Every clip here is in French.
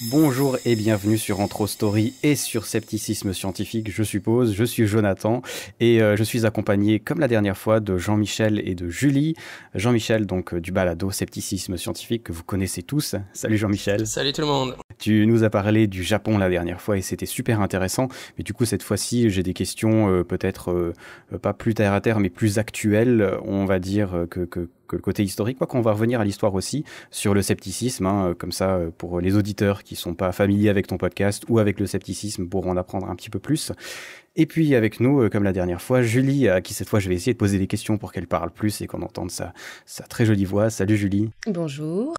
Bonjour et bienvenue sur Antro Story et sur Scepticisme Scientifique, je suppose. Je suis Jonathan et je suis accompagné, comme la dernière fois, de Jean-Michel et de Julie. Jean-Michel, donc du balado Scepticisme Scientifique que vous connaissez tous. Salut Jean-Michel. Salut tout le monde. Tu nous as parlé du Japon la dernière fois et c'était super intéressant. Mais du coup, cette fois-ci, j'ai des questions peut-être pas plus terre à terre, mais plus actuelles, on va dire, que le côté historique, quoi qu'on va revenir à l'histoire aussi, sur le scepticisme, hein, comme ça, pour les auditeurs qui sont pas familiers avec ton podcast ou avec le scepticisme, pour en apprendre un petit peu plus. Et puis avec nous, comme la dernière fois, Julie, à qui cette fois je vais essayer de poser des questions pour qu'elle parle plus et qu'on entende sa très jolie voix. Salut Julie. Bonjour.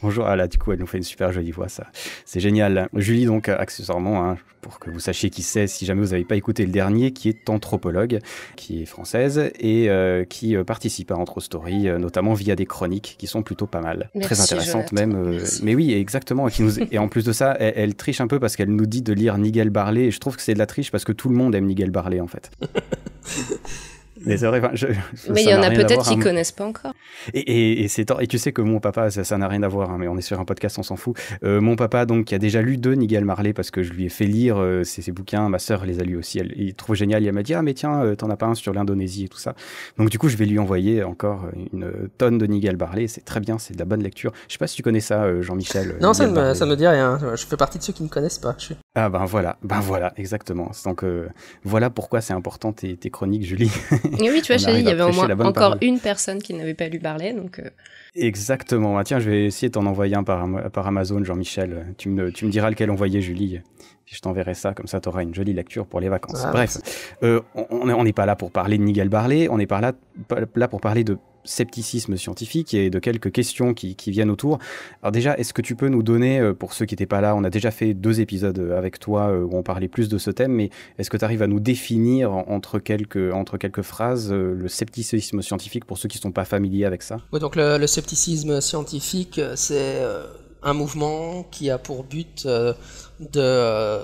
Bonjour, ah là du coup elle nous fait une super jolie voix, ça c'est génial. Julie donc accessoirement, hein, pour que vous sachiez qui c'est si jamais vous n'avez pas écouté le dernier, qui est anthropologue, qui est française et qui participe à Antro Story, notamment via des chroniques qui sont plutôt pas mal. Merci, très intéressantes Jonathan. même. Mais oui, exactement. Et en plus de ça, elle triche un peu parce qu'elle nous dit de lire Nigel Barley et je trouve que c'est de la triche parce que tout le monde aime Nigel Barley en fait. Mais c'est vrai, Mais il y en a peut-être qui connaissent pas encore. Et tu sais que mon papa, ça n'a rien à voir, hein, mais on est sur un podcast, on s'en fout. Mon papa, donc, qui a déjà lu 2 Nigel Marley parce que je lui ai fait lire ses bouquins, ma sœur les a lus aussi, il trouve génial, elle m'a dit, ah mais tiens, t'en as pas un sur l'Indonésie et tout ça. Donc du coup, je vais lui envoyer encore une tonne de Nigel Marley, c'est très bien, c'est de la bonne lecture. Je sais pas si tu connais ça, Jean-Michel. Non, ça me dit rien, je fais partie de ceux qui ne connaissent pas. Ah ben voilà, exactement. Donc voilà pourquoi c'est important tes chroniques, Julie. Et oui, tu vois, chérie, il y avait au moins encore parole. une personne qui n'avait pas lu Barley, donc... Exactement. Ah, tiens, je vais essayer de t'en envoyer un par Amazon, Jean-Michel. Tu me diras lequel envoyer, Julie. Je t'enverrai ça, comme ça tu auras une jolie lecture pour les vacances. Ah, bref, on n'est pas là pour parler de Nigel Barley, on n'est pas là pour parler de scepticisme scientifique et de quelques questions qui viennent autour. Alors déjà, est-ce que tu peux nous donner, pour ceux qui n'étaient pas là, on a déjà fait 2 épisodes avec toi où on parlait plus de ce thème, mais est-ce que tu arrives à nous définir entre quelques phrases le scepticisme scientifique pour ceux qui ne sont pas familiers avec ça? Oui, donc le scepticisme scientifique, c'est un mouvement qui a pour but de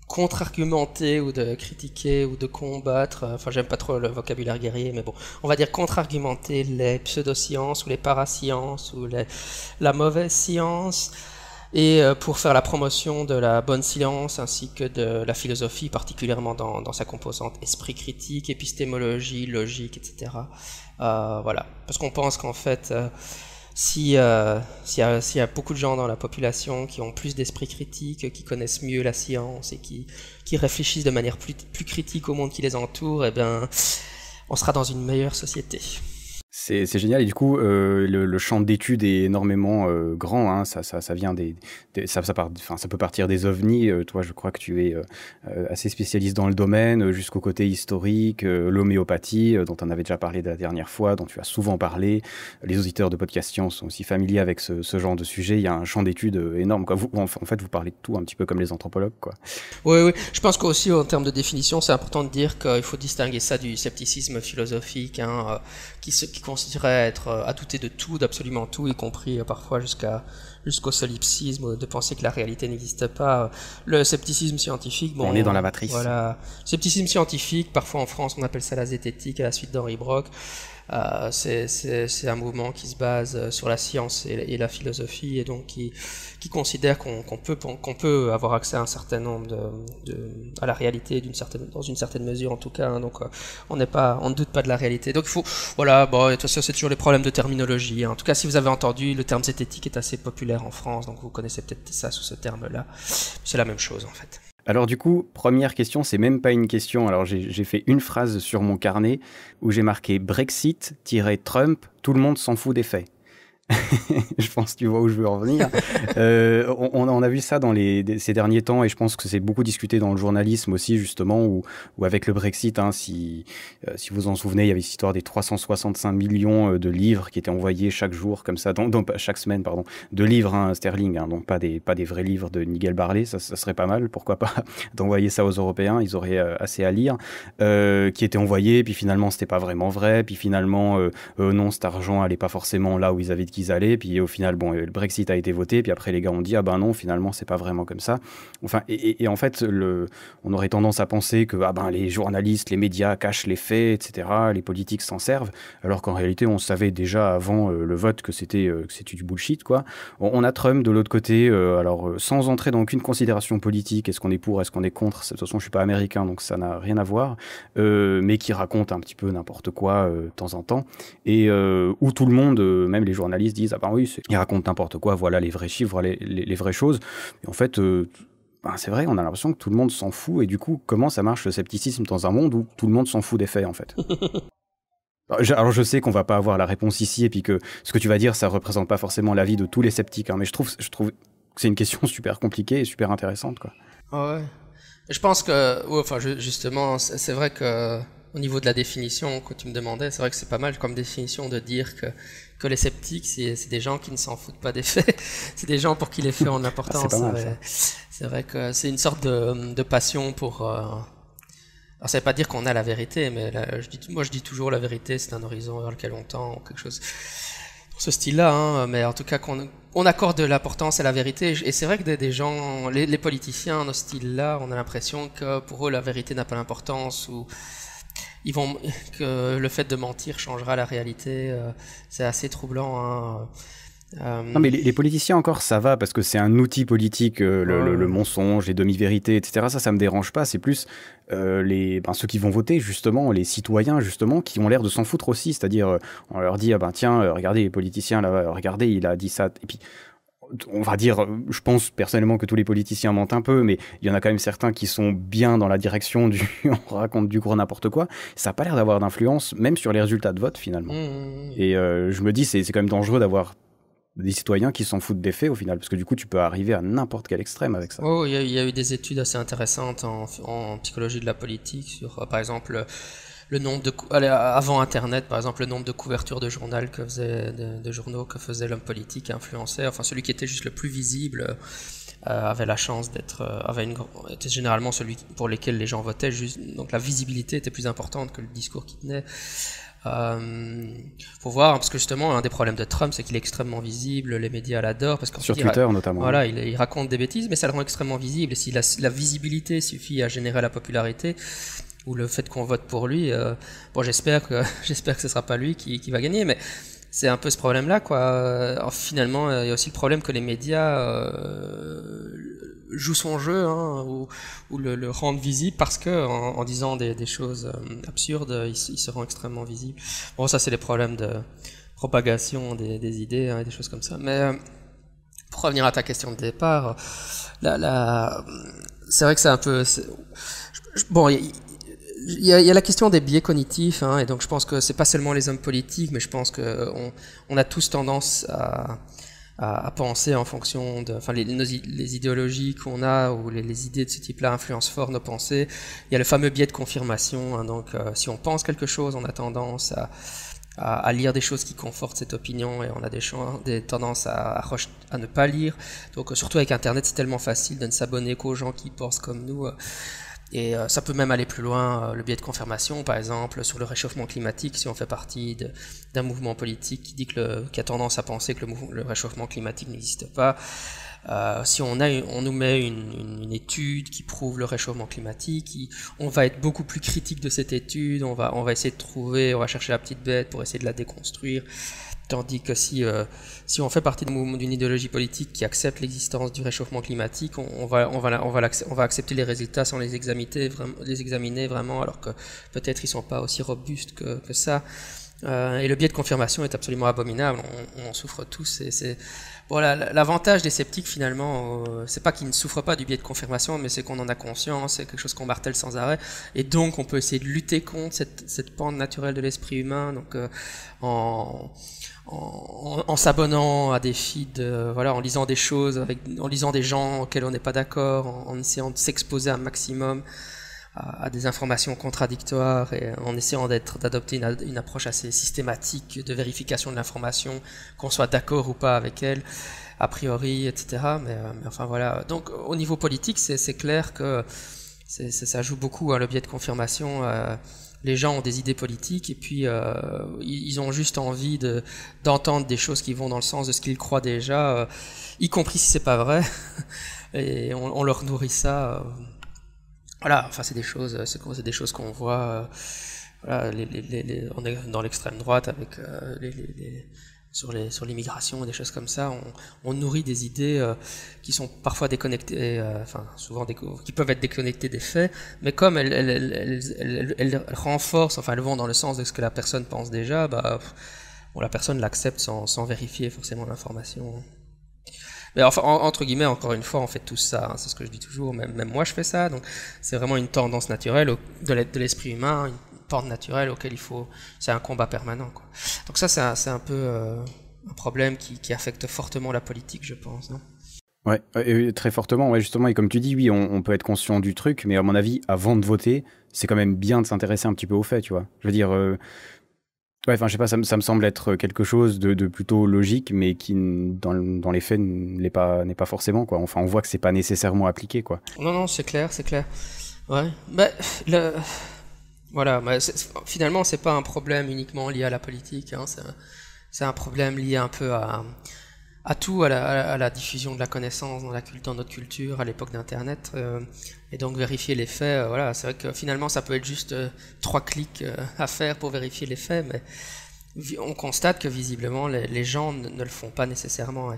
contre-argumenter ou de critiquer ou de combattre, enfin j'aime pas trop le vocabulaire guerrier, mais bon, on va dire contre-argumenter les pseudosciences ou les parasciences ou la mauvaise science, et pour faire la promotion de la bonne science ainsi que de la philosophie, particulièrement dans sa composante esprit critique, épistémologie, logique, etc. Voilà, parce qu'on pense qu'en fait... S'il y a beaucoup de gens dans la population qui ont plus d'esprit critique, qui connaissent mieux la science et qui réfléchissent de manière plus critique au monde qui les entoure, eh bien, on sera dans une meilleure société. C'est génial et du coup le champ d'études est énormément grand, hein, ça vient ça peut partir des ovnis. Toi je crois que tu es assez spécialiste dans le domaine, jusqu'au côté historique, l'homéopathie dont on avait déjà parlé la dernière fois, dont tu as souvent parlé. Les auditeurs de Podcast Science sont aussi familiers avec ce genre de sujet. Il y a un champ d'études énorme, quoi. En fait vous parlez de tout un petit peu comme les anthropologues, quoi. Oui, je pense qu'aussi en termes de définition c'est important de dire qu'il faut distinguer ça du scepticisme philosophique, hein, qui considérait être à douter de tout, d'absolument tout, y compris parfois jusqu'au solipsisme, de penser que la réalité n'existe pas. Le scepticisme scientifique, bon, on est dans la matrice. Voilà, scepticisme scientifique, parfois en France on appelle ça la zététique à la suite d'Henri Brock. C'est un mouvement qui se base sur la science et la philosophie, et donc qui considère qu'on peut avoir accès à un certain nombre à la réalité dans une certaine mesure en tout cas, hein, donc on ne doute pas de la réalité. Donc il faut, voilà, bon, de toute façon c'est toujours les problèmes de terminologie, hein. En tout cas si vous avez entendu, le terme zététique est assez populaire en France, donc vous connaissez peut-être ça sous ce terme-là. C'est la même chose en fait. Alors du coup, première question, c'est même pas une question. Alors j'ai fait une phrase sur mon carnet où j'ai marqué Brexit-Trump, tout le monde s'en fout des faits. Je pense que tu vois où je veux en venir. On a vu ça ces derniers temps et je pense que c'est beaucoup discuté dans le journalisme aussi, justement, où avec le Brexit, hein, si vous en souvenez, il y avait cette histoire des 365 millions de livres qui étaient envoyés chaque jour, comme ça, chaque semaine, pardon, de livres, hein, sterling, hein, donc pas des vrais livres de Nigel Barley, ça serait pas mal, pourquoi pas, d'envoyer ça aux Européens, ils auraient assez à lire, qui étaient envoyés, puis finalement c'était pas vraiment vrai, puis finalement non, cet argent allait pas forcément là où ils avaient qu'ils allaient, puis au final, bon, le Brexit a été voté, puis après les gars ont dit, ah ben non, finalement, c'est pas vraiment comme ça. Enfin, et en fait, on aurait tendance à penser que les journalistes, les médias cachent les faits, etc., les politiques s'en servent, alors qu'en réalité, on savait déjà avant le vote que c'était du bullshit, quoi. On a Trump de l'autre côté, sans entrer dans aucune considération politique, est-ce qu'on est pour, est-ce qu'on est contre, de toute façon, je suis pas américain, donc ça n'a rien à voir, mais qui raconte un petit peu n'importe quoi de temps en temps, et où tout le monde, même les journalistes, disent ils racontent n'importe quoi, voilà les vrais chiffres, voilà les vraies choses. Et en fait, c'est vrai, on a l'impression que tout le monde s'en fout, et du coup, comment ça marche le scepticisme dans un monde où tout le monde s'en fout des faits, en fait? Alors je sais qu'on va pas avoir la réponse ici, et puis que ce que tu vas dire, ça représente pas forcément l'avis de tous les sceptiques, hein, mais je trouve que c'est une question super compliquée et super intéressante, quoi. Ouais. Je pense que, justement, c'est vrai que au niveau de la définition que tu me demandais, c'est vrai que c'est pas mal comme définition de dire que les sceptiques, c'est des gens qui ne s'en foutent pas des faits. C'est des gens pour qui les faits ont de l'importance. C'est vrai que c'est une sorte de passion pour... Alors ça veut pas dire qu'on a la vérité, mais moi je dis toujours la vérité, c'est un horizon vers lequel on tend, quelque chose dans ce style-là, hein, mais en tout cas qu'on accorde de l'importance à la vérité. Et c'est vrai que des gens, les politiciens dans ce style-là, on a l'impression que pour eux la vérité n'a pas d'importance, ou que le fait de mentir changera la réalité. C'est assez troublant, hein. Non, mais les politiciens encore ça va, parce que c'est un outil politique, le mensonge, les demi-vérités, etc. Ça me dérange pas. C'est plus ceux qui vont voter, justement, les citoyens, justement, qui ont l'air de s'en foutre aussi. C'est-à-dire, on leur dit, regardez les politiciens là, regardez, il a dit ça. Et puis, on va dire, je pense personnellement que tous les politiciens mentent un peu, mais il y en a quand même certains qui sont bien dans la direction on raconte du gros n'importe quoi. Ça n'a pas l'air d'avoir d'influence, même sur les résultats de vote, finalement. Et je me dis, c'est quand même dangereux d'avoir des citoyens qui s'en foutent des faits au final, parce que du coup tu peux arriver à n'importe quel extrême avec ça. Oh, il y a eu des études assez intéressantes en psychologie de la politique sur, par exemple, le nombre avant Internet, par exemple, le nombre de couvertures de journaux que faisait l'homme politique, influenceur, enfin celui qui était juste le plus visible avait la chance était généralement celui pour lequel les gens votaient, donc la visibilité était plus importante que le discours qu'il tenait. Faut voir, parce que justement un des problèmes de Trump, c'est qu'il est extrêmement visible, les médias l'adorent, parce sur Twitter notamment. Voilà, il raconte des bêtises, mais ça le rend extrêmement visible. Et si la visibilité suffit à générer la popularité, ou le fait qu'on vote pour lui, j'espère que ce sera pas lui qui va gagner, mais c'est un peu ce problème-là, quoi. Alors, finalement, il y a aussi le problème que les médias jouent son jeu, hein, ou le rendent visible, parce que en disant des choses absurdes, il se rend extrêmement visible. Bon, ça c'est les problèmes de propagation des idées, hein, et des choses comme ça. Mais pour revenir à ta question de départ, c'est vrai que c'est un peu... Bon, il y a la question des biais cognitifs, hein, et donc je pense que c'est pas seulement les hommes politiques, mais je pense que on a tous tendance à penser en fonction de, les idéologies qu'on a, ou les idées de ce type-là influencent fort nos pensées. Il y a le fameux biais de confirmation, hein, donc si on pense quelque chose, on a tendance à lire des choses qui confortent cette opinion, et on a des tendances à ne pas lire. Donc surtout avec Internet, c'est tellement facile de ne s'abonner qu'aux gens qui pensent comme nous. Et ça peut même aller plus loin, le biais de confirmation, par exemple, sur le réchauffement climatique, si on fait partie d'un mouvement politique qui a tendance à penser que le réchauffement climatique n'existe pas. Si on nous met une étude qui prouve le réchauffement climatique, on va être beaucoup plus critique de cette étude, on va essayer on va chercher la petite bête pour essayer de la déconstruire. Tandis que si on fait partie d'une idéologie politique qui accepte l'existence du réchauffement climatique, on va accepter les résultats sans les examiner vraiment, alors que peut-être ils sont pas aussi robustes que ça. Et le biais de confirmation est absolument abominable. On en souffre tous. L'avantage des sceptiques finalement, c'est pas qu'ils ne souffrent pas du biais de confirmation, mais c'est qu'on en a conscience. C'est quelque chose qu'on martèle sans arrêt. Et donc on peut essayer de lutter contre cette pente naturelle de l'esprit humain. Donc en s'abonnant à des feeds, en lisant des choses, en lisant des gens auxquels on n'est pas d'accord, en essayant de s'exposer un maximum à des informations contradictoires, et en essayant d'adopter une approche assez systématique de vérification de l'information, qu'on soit d'accord ou pas avec elle, a priori, etc. Mais enfin voilà. Donc au niveau politique, c'est clair que ça joue beaucoup, hein, le biais de confirmation. les gens ont des idées politiques et puis ils ont juste envie d'entendre des choses qui vont dans le sens de ce qu'ils croient déjà, y compris si c'est pas vrai. Et on leur nourrit ça. Voilà, enfin c'est des choses qu'on voit. Voilà, on est dans l'extrême droite avec sur l'immigration et des choses comme ça, on nourrit des idées qui sont parfois déconnectées, souvent qui peuvent être déconnectées des faits, mais comme elles renforcent, elles vont dans le sens de ce que la personne pense déjà, la personne l'accepte sans vérifier forcément l'information. Mais enfin, entre guillemets, encore une fois, on fait tous ça, c'est ce que je dis toujours, même moi je fais ça, donc c'est vraiment une tendance naturelle de l'esprit humain, une pente naturelle auquel c'est un combat permanent, quoi. Donc ça, c'est un peu un problème qui affecte fortement la politique, je pense. Non ? Ouais, très fortement, ouais, justement, et comme tu dis, oui, on peut être conscient du truc, mais à mon avis, avant de voter, c'est quand même bien de s'intéresser un petit peu aux faits, tu vois. Je veux dire, je sais pas, ça me semble être quelque chose de plutôt logique, mais qui, dans les faits, n'est pas forcément, quoi. Enfin, on voit que c'est pas nécessairement appliqué, quoi. Non, c'est clair. Ouais, voilà, finalement, c'est pas un problème uniquement lié à la politique, hein, c'est un problème lié un peu à tout, à la diffusion de la connaissance dans notre culture, à l'époque d'Internet, et donc vérifier les faits, voilà, c'est vrai que finalement ça peut être juste 3 clics à faire pour vérifier les faits, mais on constate que visiblement les gens ne le font pas nécessairement.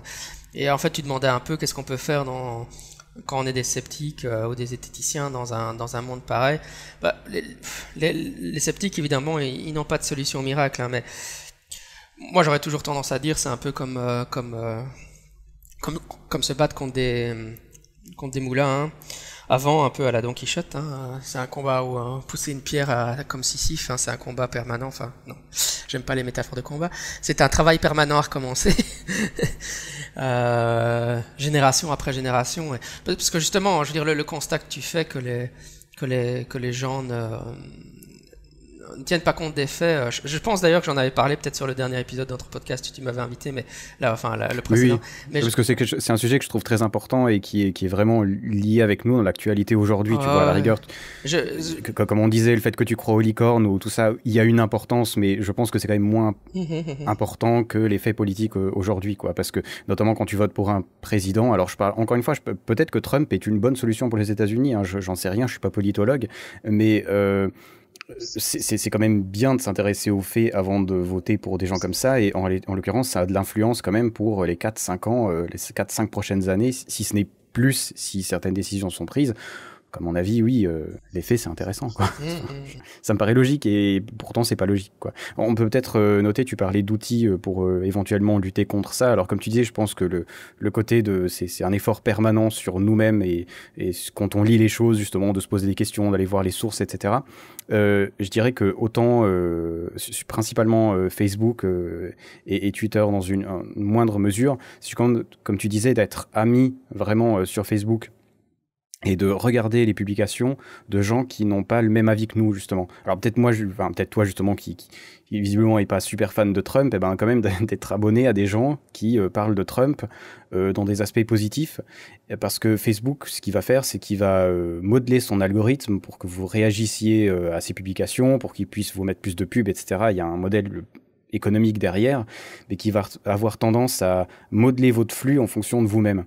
Et en fait, tu demandais un peu qu'est-ce qu'on peut faire quand on est des sceptiques ou des zététiciens dans un monde pareil. Les sceptiques, évidemment, ils n'ont pas de solution miracle, hein, mais moi j'aurais toujours tendance à dire c'est un peu comme se battre contre des moulins, hein. Avant, un peu à la Don Quichotte, hein, c'est un combat où pousser une pierre comme Sisyphe, hein, c'est un combat permanent. Enfin, non, j'aime pas les métaphores de combat. C'est un travail permanent à recommencer, génération après génération. Parce que justement, je veux dire, le constat que tu fais que les gens ne tiennent pas compte des faits. Je pense d'ailleurs que j'en avais parlé peut-être sur le dernier épisode d'autre podcast, tu m'avais invité, mais le précédent. Oui. Mais parce que c'est un sujet que je trouve très important et qui est vraiment lié avec nous dans l'actualité aujourd'hui, tu vois, à la rigueur. Comme on disait, le fait que tu crois aux licornes ou tout ça, il y a une importance, mais je pense que c'est quand même moins important que les faits politiques aujourd'hui, quoi. Parce que notamment quand tu votes pour un président, alors je parle encore une fois, peut-être que Trump est une bonne solution pour les États-Unis, hein, j'en sais rien, je suis pas politologue, mais c'est quand même bien de s'intéresser aux faits avant de voter pour des gens comme ça, et en l'occurrence ça a de l'influence quand même pour les 4-5 ans, les 4-5 prochaines années, si ce n'est plus, si certaines décisions sont prises. À mon avis, oui, les faits, c'est intéressant, quoi. Ça me paraît logique, et pourtant, c'est pas logique, quoi. On peut peut-être noter, tu parlais d'outils pour éventuellement lutter contre ça. Alors, comme tu disais, je pense que le côté c'est un effort permanent sur nous-mêmes, et quand on lit les choses, justement, de se poser des questions, d'aller voir les sources, etc. Je dirais que autant, principalement Facebook et Twitter dans une moindre mesure, c'est comme tu disais, d'être ami vraiment sur Facebook, et de regarder les publications de gens qui n'ont pas le même avis que nous, justement. Alors peut-être toi justement qui visiblement n'est pas super fan de Trump, et ben quand même d'être abonné à des gens qui parlent de Trump dans des aspects positifs, parce que Facebook, ce qu'il va faire, c'est qu'il va modeler son algorithme pour que vous réagissiez à ces publications, pour qu'il puisse vous mettre plus de pubs, etc. Il y a un modèle économique derrière, mais qui va avoir tendance à modeler votre flux en fonction de vous-même.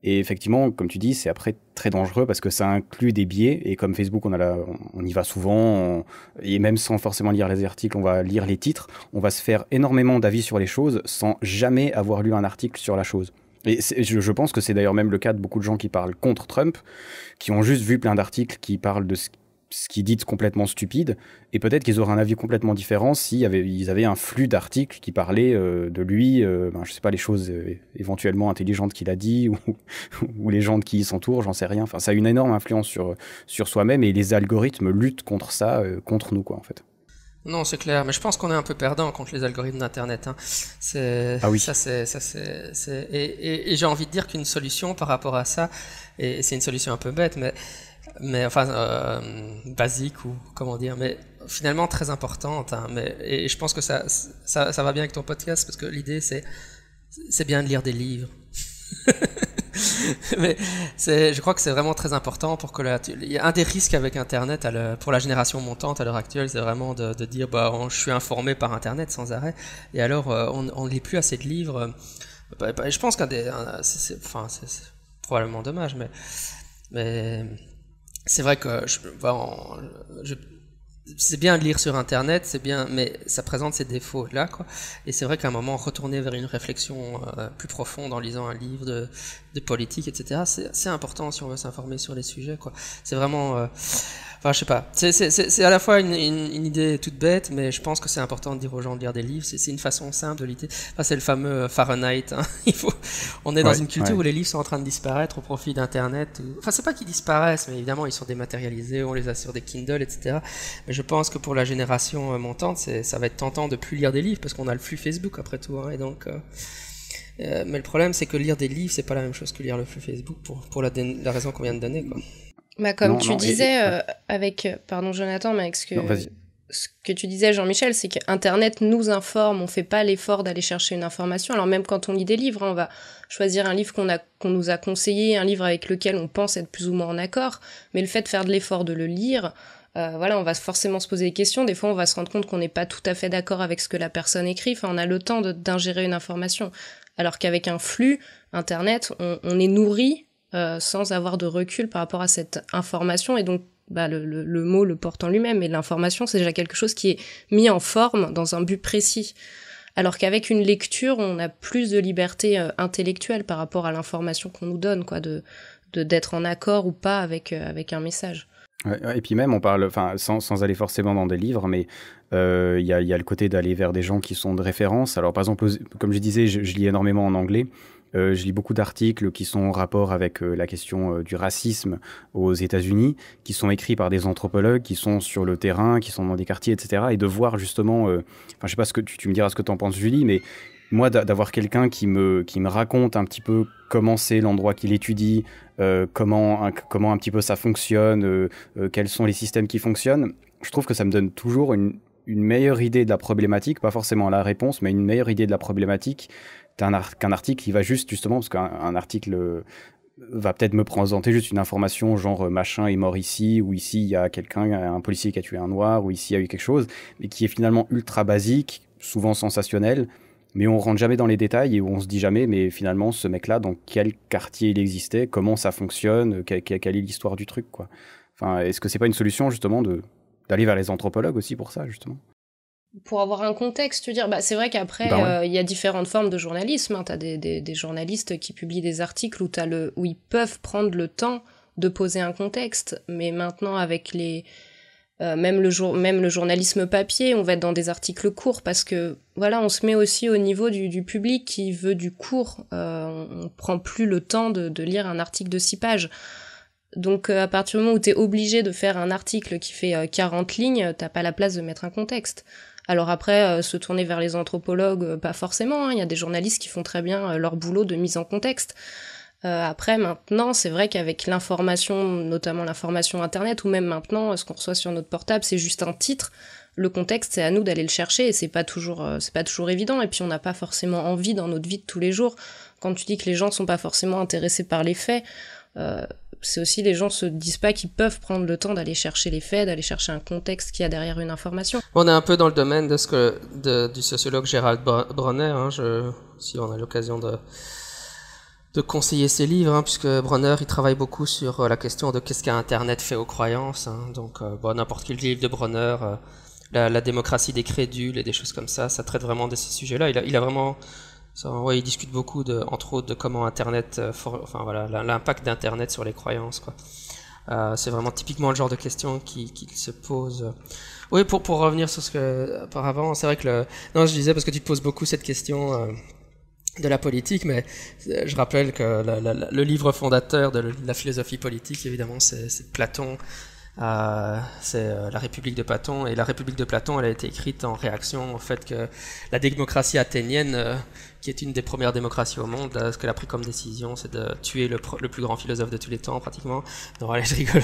Et effectivement, comme tu dis, c'est après très dangereux parce que ça inclut des biais, et comme Facebook, on y va souvent, et même sans forcément lire les articles, on va lire les titres, on va se faire énormément d'avis sur les choses sans jamais avoir lu un article sur la chose. Et je pense que c'est d'ailleurs même le cas de beaucoup de gens qui parlent contre Trump, qui ont juste vu plein d'articles qui parlent de ce qu'ils disent complètement stupide, et peut-être qu'ils auraient un avis complètement différent s'ils avaient un flux d'articles qui parlaient de lui, je sais pas, les choses éventuellement intelligentes qu'il a dit, ou les gens qui s'entourent, j'en sais rien. Enfin, ça a une énorme influence sur soi-même, et les algorithmes luttent contre ça, contre nous, quoi, en fait. Non, c'est clair, mais je pense qu'on est un peu perdant contre les algorithmes d'Internet, hein. Ah oui. Et j'ai envie de dire qu'une solution par rapport à ça, et c'est une solution un peu bête, mais enfin basique, ou comment dire, mais finalement très importante, hein, et je pense que ça va bien avec ton podcast, parce que l'idée c'est bien de lire des livres. Mais je crois que c'est vraiment très important pour que il y a un des risques avec Internet pour la génération montante à l'heure actuelle, c'est vraiment de dire je suis informé par Internet sans arrêt, et alors on ne lit plus assez de livres. Je pense c'est probablement dommage, mais c'est vrai que c'est bien de lire sur Internet, c'est bien, mais ça présente ses défauts là, quoi. Et c'est vrai qu'à un moment, retourner vers une réflexion plus profonde en lisant un livre de politique, etc., c'est important si on veut s'informer sur les sujets, quoi. C'est vraiment... Enfin, je sais pas. C'est à la fois une idée toute bête, mais je pense que c'est important de dire aux gens de lire des livres. C'est une façon simple de lire. Enfin, c'est le fameux Fahrenheit. Hein. On est dans une culture où les livres sont en train de disparaître au profit d'Internet. Enfin, c'est pas qu'ils disparaissent, mais évidemment, ils sont dématérialisés, on les a sur des Kindle, etc. Mais je pense que pour la génération montante, ça va être tentant de plus lire des livres parce qu'on a le flux Facebook après tout. Hein, et donc, mais le problème, c'est que lire des livres, c'est pas la même chose que lire le flux Facebook pour la raison qu'on vient de donner, quoi. Bah, comme tu disais, pardon Jonathan, mais avec ce que tu disais Jean-Michel, c'est qu'Internet nous informe, on fait pas l'effort d'aller chercher une information. Alors même quand on lit des livres, on va choisir un livre qu'on nous a conseillé, un livre avec lequel on pense être plus ou moins en accord, mais le fait de faire de l'effort de le lire, on va forcément se poser des questions. Des fois, on va se rendre compte qu'on n'est pas tout à fait d'accord avec ce que la personne écrit. Enfin, on a le temps d'ingérer une information. Alors qu'avec un flux Internet, on est nourri sans avoir de recul par rapport à cette information, et donc le mot le porte en lui-même, et l'information c'est déjà quelque chose qui est mis en forme dans un but précis, alors qu'avec une lecture on a plus de liberté intellectuelle par rapport à l'information qu'on nous donne, quoi, d'être en accord ou pas avec un message. Et puis même on parle, enfin sans aller forcément dans des livres, mais il y a le côté d'aller vers des gens qui sont de référence. Alors par exemple, comme je disais, je lis énormément en anglais. Je lis beaucoup d'articles qui sont en rapport avec la question du racisme aux États-Unis, qui sont écrits par des anthropologues, qui sont sur le terrain, qui sont dans des quartiers, etc. Et de voir justement, je sais pas ce que tu me diras ce que t'en penses, Julie, mais moi d'avoir quelqu'un qui me raconte un petit peu comment c'est l'endroit qu'il étudie, comment un petit peu ça fonctionne, quels sont les systèmes qui fonctionnent, je trouve que ça me donne toujours une meilleure idée de la problématique, pas forcément la réponse, mais une meilleure idée de la problématique qu'un article. Il va justement, parce qu'un article va peut-être me présenter juste une information genre machin est mort ici, ou ici il y a un policier qui a tué un noir, ou ici il y a eu quelque chose, mais qui est finalement ultra basique, souvent sensationnel, mais on rentre jamais dans les détails et on se dit jamais, mais finalement ce mec-là, dans quel quartier il existait, comment ça fonctionne, quelle est l'histoire du truc, quoi. Enfin, est-ce que c'est pas une solution justement d'aller vers les anthropologues aussi pour ça, justement? Pour avoir un contexte, tu veux dire, c'est vrai qu'après, il y a différentes formes de journalisme, hein. T'as des journalistes qui publient des articles où ils peuvent prendre le temps de poser un contexte, mais maintenant avec même le journalisme papier, on va être dans des articles courts, parce que voilà, on se met aussi au niveau du public qui veut du court. On prend plus le temps de lire un article de 6 pages. Donc à partir du moment où t'es obligé de faire un article qui fait 40 lignes, t'as pas la place de mettre un contexte. Alors après, se tourner vers les anthropologues, pas forcément, hein. Il y a des journalistes qui font très bien leur boulot de mise en contexte. Après, maintenant, c'est vrai qu'avec l'information, notamment l'information Internet, ou même maintenant, ce qu'on reçoit sur notre portable, c'est juste un titre. Le contexte, c'est à nous d'aller le chercher, et c'est pas toujours évident. Et puis on n'a pas forcément envie dans notre vie de tous les jours. Quand tu dis que les gens sont pas forcément intéressés par les faits, c'est aussi, les gens se disent pas qu'ils peuvent prendre le temps d'aller chercher les faits, d'aller chercher un contexte qu'il y a derrière une information. On est un peu dans le domaine du sociologue Gerald Bronner, hein, si on a l'occasion de conseiller ses livres, hein, puisque Bronner il travaille beaucoup sur la question de qu'est-ce qu'Internet fait aux croyances, hein. Donc n'importe quel livre de Bronner, la démocratie des crédules et des choses comme ça traite vraiment de ces sujets-là. Il a vraiment... il discute beaucoup entre autres de comment Internet, l'impact d'Internet sur les croyances, quoi. C'est vraiment typiquement le genre de questions qu'il se pose. Oui, pour revenir sur ce que auparavant, c'est vrai que je disais parce que tu te poses beaucoup cette question de la politique, mais je rappelle que le livre fondateur de la philosophie politique, évidemment, c'est Platon. C'est la République de Platon, et la République de Platon, elle a été écrite en réaction au fait que la démocratie athénienne, qui est une des premières démocraties au monde, ce qu'elle a pris comme décision, c'est de tuer le plus grand philosophe de tous les temps, pratiquement. Non, allez, je rigole,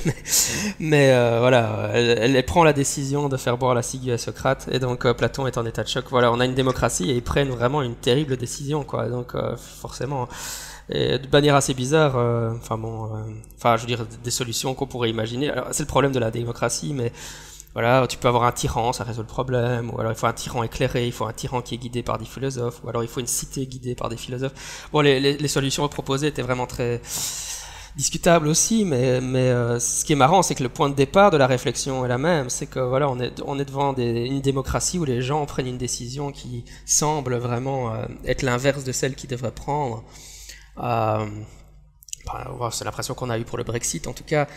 mais voilà, elle prend la décision de faire boire la ciguë à Socrate, et donc Platon est en état de choc. Voilà, on a une démocratie et ils prennent vraiment une terrible décision, quoi. Donc forcément. et de manière assez bizarre. Je veux dire, des solutions qu'on pourrait imaginer. Alors, c'est le problème de la démocratie, mais voilà, tu peux avoir un tyran, ça résout le problème, ou alors il faut un tyran éclairé, il faut un tyran qui est guidé par des philosophes, ou alors il faut une cité guidée par des philosophes. Bon, les solutions proposées étaient vraiment très discutables aussi, mais ce qui est marrant, c'est que le point de départ de la réflexion est la même, c'est que voilà, on est devant une démocratie où les gens prennent une décision qui semble vraiment être l'inverse de celle qu'ils devraient prendre. C'est l'impression qu'on a eue pour le Brexit, en tout cas.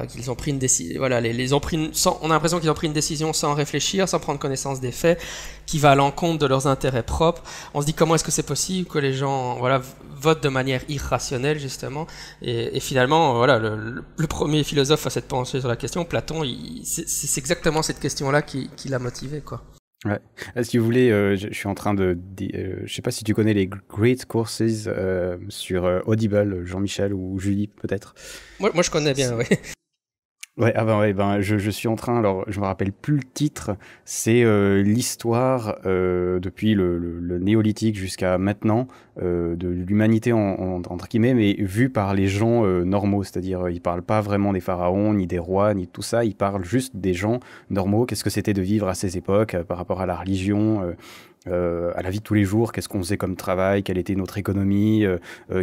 Qu'ils ont pris une décision. Voilà, on a l'impression qu'ils ont pris une décision sans réfléchir, sans prendre connaissance des faits, qui va à l'encontre de leurs intérêts propres. On se dit comment est-ce que c'est possible que les gens, votent de manière irrationnelle justement. Et finalement, voilà, le premier philosophe à s'être penché sur la question, Platon, c'est exactement cette question-là qui l'a motivé, quoi. Ouais. Si vous voulez, je suis en train je sais pas si tu connais les Great Courses sur Audible, Jean-Michel ou Julie peut-être. Moi je connais bien, oui. Ouais, je suis en train, alors je me rappelle plus le titre, c'est l'histoire depuis le néolithique jusqu'à maintenant de l'humanité entre guillemets, mais vue par les gens normaux, c'est-à-dire ils parlent pas vraiment des pharaons, ni des rois, ni de tout ça, ils parlent juste des gens normaux, qu'est-ce que c'était de vivre à ces époques par rapport à la religion, à la vie de tous les jours, qu'est-ce qu'on faisait comme travail, quelle était notre économie,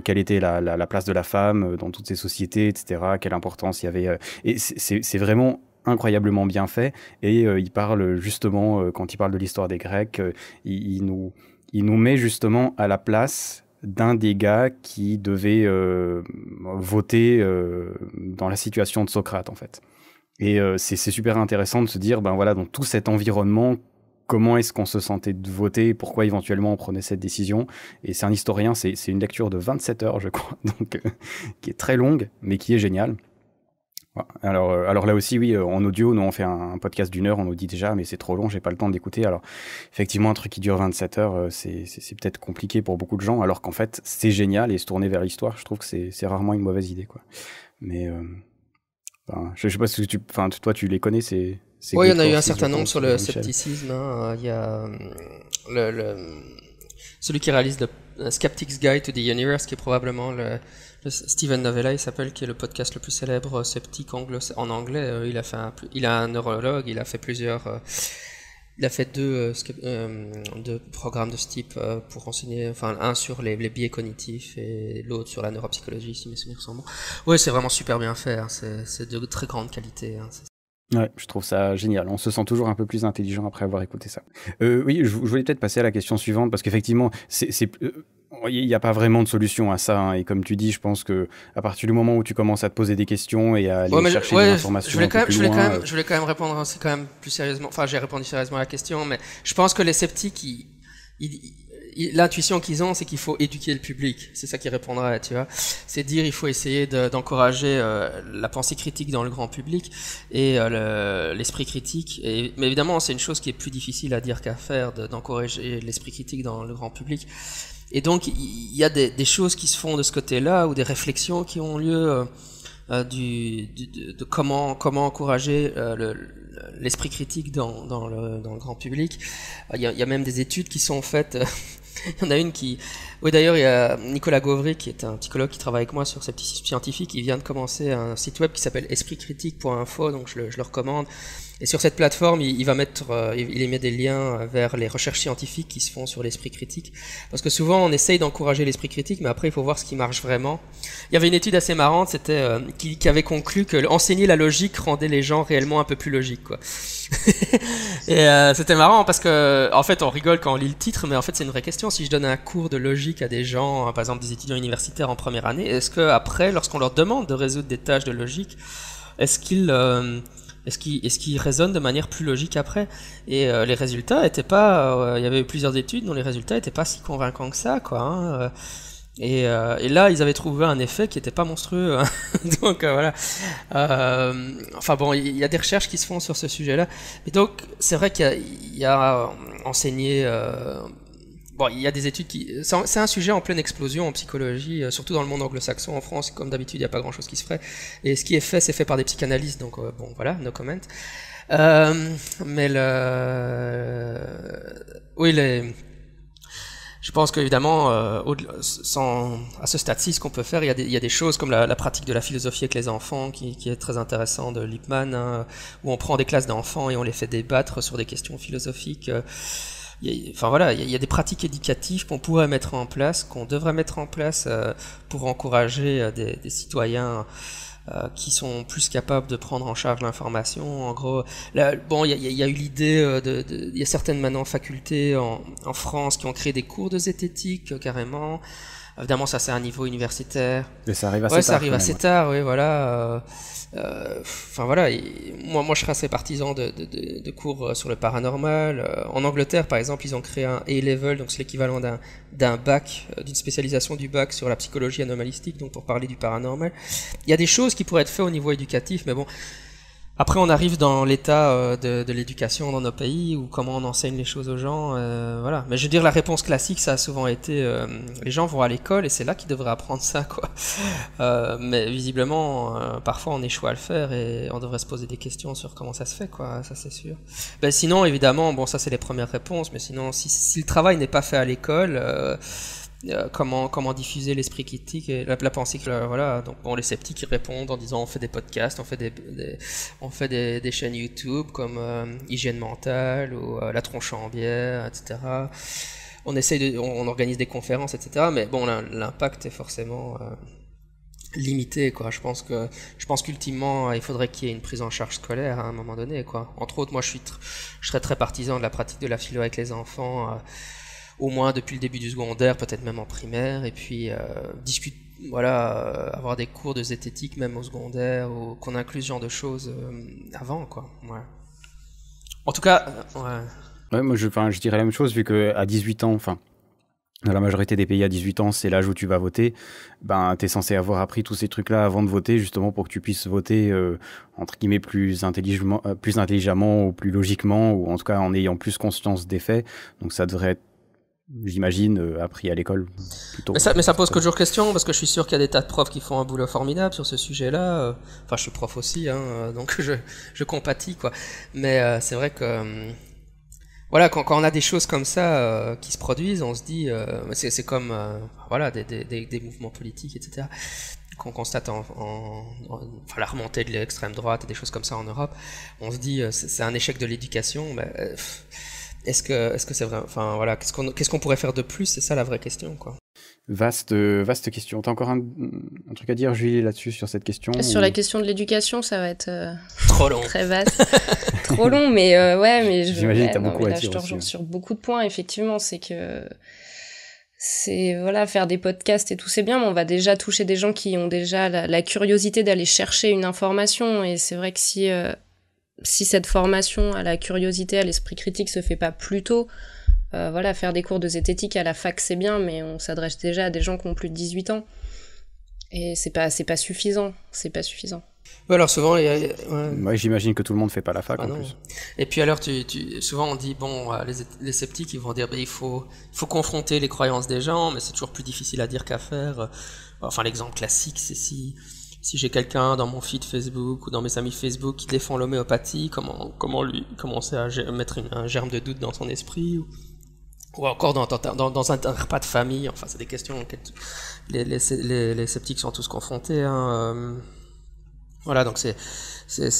quelle était la place de la femme dans toutes ces sociétés, etc., quelle importance il y avait. Et c'est vraiment incroyablement bien fait. Et il parle justement, quand il parle de l'histoire des Grecs, il nous met justement à la place d'un des gars qui devait voter dans la situation de Socrate, en fait. Et c'est super intéressant de se dire, dans tout cet environnement, comment est-ce qu'on se sentait de voter, pourquoi éventuellement on prenait cette décision. Et c'est un historien, c'est une lecture de 27 heures, je crois, donc qui est très longue, mais qui est géniale. Alors là aussi, oui, en audio, nous on fait un podcast d'1 heure, on nous dit déjà, mais c'est trop long, j'ai pas le temps d'écouter. Alors effectivement, un truc qui dure 27 heures, c'est peut-être compliqué pour beaucoup de gens, alors qu'en fait, c'est génial, et se tourner vers l'histoire, je trouve que c'est rarement une mauvaise idée, quoi. Mais je sais pas si toi tu les connais, oui, il y en a eu un certain nombre sur le scepticisme. Il y a celui qui réalise le Skeptic's Guide to the Universe, qui est probablement le Steven Novella, il s'appelle, qui est le podcast le plus célèbre sceptique en anglais. Il est un neurologue, il a fait deux programmes de ce type pour enseigner, un sur les biais cognitifs et l'autre sur la neuropsychologie, si mes souvenirs sont bons. Oui, c'est vraiment super bien fait, hein. C'est de très grande qualité. Hein. Ouais, je trouve ça génial. On se sent toujours un peu plus intelligent après avoir écouté ça. Oui, je voulais peut-être passer à la question suivante, parce qu'effectivement, il n'y a pas vraiment de solution à ça, hein. Et comme tu dis, je pense que à partir du moment où tu commences à te poser des questions et à aller chercher des informations, je voulais quand même répondre, c'est quand même plus sérieusement. Enfin, j'ai répondu sérieusement à la question, mais je pense que les sceptiques, l'intuition qu'ils ont, c'est qu'il faut éduquer le public. C'est ça qui répondrait, tu vois. C'est dire, il faut essayer d'encourager la pensée critique dans le grand public et l'esprit critique. Mais évidemment, c'est une chose qui est plus difficile à dire qu'à faire, d'encourager l'esprit critique dans le grand public. Et donc, il y a des choses qui se font de ce côté-là, ou des réflexions qui ont lieu de comment encourager l'esprit critique dans le grand public. Il y a même des études qui sont faites. Il y en a une qui... Oui, d'ailleurs, il y a Nicolas Gauvry, qui est un psychologue qui travaille avec moi sur scepticisme scientifique. Il vient de commencer un site web qui s'appelle espritcritique.info, donc je le recommande. Et sur cette plateforme, il émet des liens vers les recherches scientifiques qui se font sur l'esprit critique. Parce que souvent, on essaye d'encourager l'esprit critique, mais après, il faut voir ce qui marche vraiment. Il y avait une étude assez marrante, c'était qui avait conclu que enseigner la logique rendait les gens réellement un peu plus logiques, quoi. Et c'était marrant parce que, en fait, on rigole quand on lit le titre, mais en fait, c'est une vraie question. Si je donne un cours de logique à des gens, par exemple des étudiants universitaires en première année, est-ce que après, lorsqu'on leur demande de résoudre des tâches de logique, est-ce qu'ils raisonnent de manière plus logique après? Et les résultats étaient pas... il y avait eu plusieurs études dont les résultats étaient pas si convaincants que ça, quoi. Hein. Et là, ils avaient trouvé un effet qui était pas monstrueux. Hein. Donc voilà. Il y a des recherches qui se font sur ce sujet-là. Et donc, c'est vrai qu'il y a enseigné... il y a des études qui... C'est un sujet en pleine explosion en psychologie, surtout dans le monde anglo-saxon. En France, comme d'habitude, il n'y a pas grand-chose qui se ferait. Et ce qui est fait, c'est fait par des psychanalystes. Donc, voilà, no comment. Je pense qu'évidemment, à ce stade-ci, ce qu'on peut faire, il y a des choses comme la pratique de la philosophie avec les enfants, qui est très intéressant de Lippmann, hein, où on prend des classes d'enfants et on les fait débattre sur des questions philosophiques. Il y a des pratiques éducatives qu'on pourrait mettre en place, qu'on devrait mettre en place pour encourager des citoyens qui sont plus capables de prendre en charge l'information. En gros, là, bon, il y a eu l'idée il y a certaines maintenant facultés en France qui ont créé des cours de zététique carrément. Évidemment, ça c'est un niveau universitaire. Et ça arrive assez tard. Ouais, ça arrive assez tard, oui, voilà. Voilà. Moi, je serais assez partisan de cours sur le paranormal. En Angleterre, par exemple, ils ont créé un A-level, donc c'est l'équivalent d'un bac, d'une spécialisation du bac sur la psychologie anomalistique, donc pour parler du paranormal. Il y a des choses qui pourraient être faites au niveau éducatif, mais bon. Après, on arrive dans l'état de l'éducation dans nos pays, ou comment on enseigne les choses aux gens, voilà. Mais je veux dire, la réponse classique, ça a souvent été, les gens vont à l'école et c'est là qu'ils devraient apprendre ça, quoi. Mais visiblement, parfois, on échoue à le faire et on devrait se poser des questions sur comment ça se fait, quoi. Ça, c'est sûr. Ben, sinon, évidemment, bon, ça, c'est les premières réponses, mais sinon, si le travail n'est pas fait à l'école, comment diffuser l'esprit critique et la pensée, voilà. Donc bon, les sceptiques ils répondent en disant on fait des podcasts, on fait des chaînes YouTube comme Hygiène mentale ou La tronche en bière, etc. On organise des conférences, etc. Mais bon, l'impact est forcément limité, quoi. Je pense qu'ultimement il faudrait qu'il y ait une prise en charge scolaire à un moment donné, quoi. Entre autres, moi je serais très partisan de la pratique de la philo avec les enfants, au moins depuis le début du secondaire, peut-être même en primaire, et puis avoir des cours de zététique même au secondaire, ou qu'on inclue ce genre de choses avant, quoi. Ouais. En tout cas, ouais, moi je dirais la même chose, vu qu'à 18 ans, dans la majorité des pays à 18 ans, c'est l'âge où tu vas voter. Ben, t'es censé avoir appris tous ces trucs-là avant de voter, justement pour que tu puisses voter entre guillemets plus intelligemment ou plus logiquement, ou en tout cas en ayant plus conscience des faits. Donc ça devrait être, j'imagine, appris à l'école plutôt. Mais ça pose toujours question, parce que je suis sûr qu'il y a des tas de profs qui font un boulot formidable sur ce sujet-là. Enfin, je suis prof aussi, hein, donc je compatis, quoi. Mais c'est vrai que voilà, quand on a des choses comme ça qui se produisent, on se dit, c'est comme voilà des mouvements politiques, etc. Qu'on constate la remontée de l'extrême droite et des choses comme ça en Europe. On se dit, c'est un échec de l'éducation. Mais est-ce que c'est vrai? Enfin voilà, qu'est-ce qu'on pourrait faire de plus? C'est ça la vraie question, quoi. Vaste question. T'as encore un truc à dire, Julie, là-dessus, sur cette question? Sur la question de l'éducation, ça va être trop long. Très vaste. Trop long, mais ouais, mais j'imagine que t'as beaucoup à dire. Je te rejoins sur beaucoup de points, effectivement. Voilà, faire des podcasts et tout, c'est bien, mais on va déjà toucher des gens qui ont déjà la curiosité d'aller chercher une information. Et c'est vrai que si cette formation à la curiosité, à l'esprit critique se fait pas plus tôt, voilà, faire des cours de zététique à la fac, c'est bien, mais on s'adresse déjà à des gens qui ont plus de 18 ans. Et c'est pas suffisant. C'est pas suffisant. Ouais, alors souvent, ouais, j'imagine que tout le monde fait pas la fac en plus. Et puis alors, souvent on dit, bon, les sceptiques, ils vont dire, il faut confronter les croyances des gens, mais c'est toujours plus difficile à dire qu'à faire. Enfin, l'exemple classique, c'est si j'ai quelqu'un dans mon feed Facebook ou dans mes amis Facebook qui défend l'homéopathie, comment lui commencer à mettre un germe de doute dans son esprit, ou encore dans un repas de famille. Enfin, c'est des questions auxquelles les sceptiques sont tous confrontés, hein. Voilà, donc c'est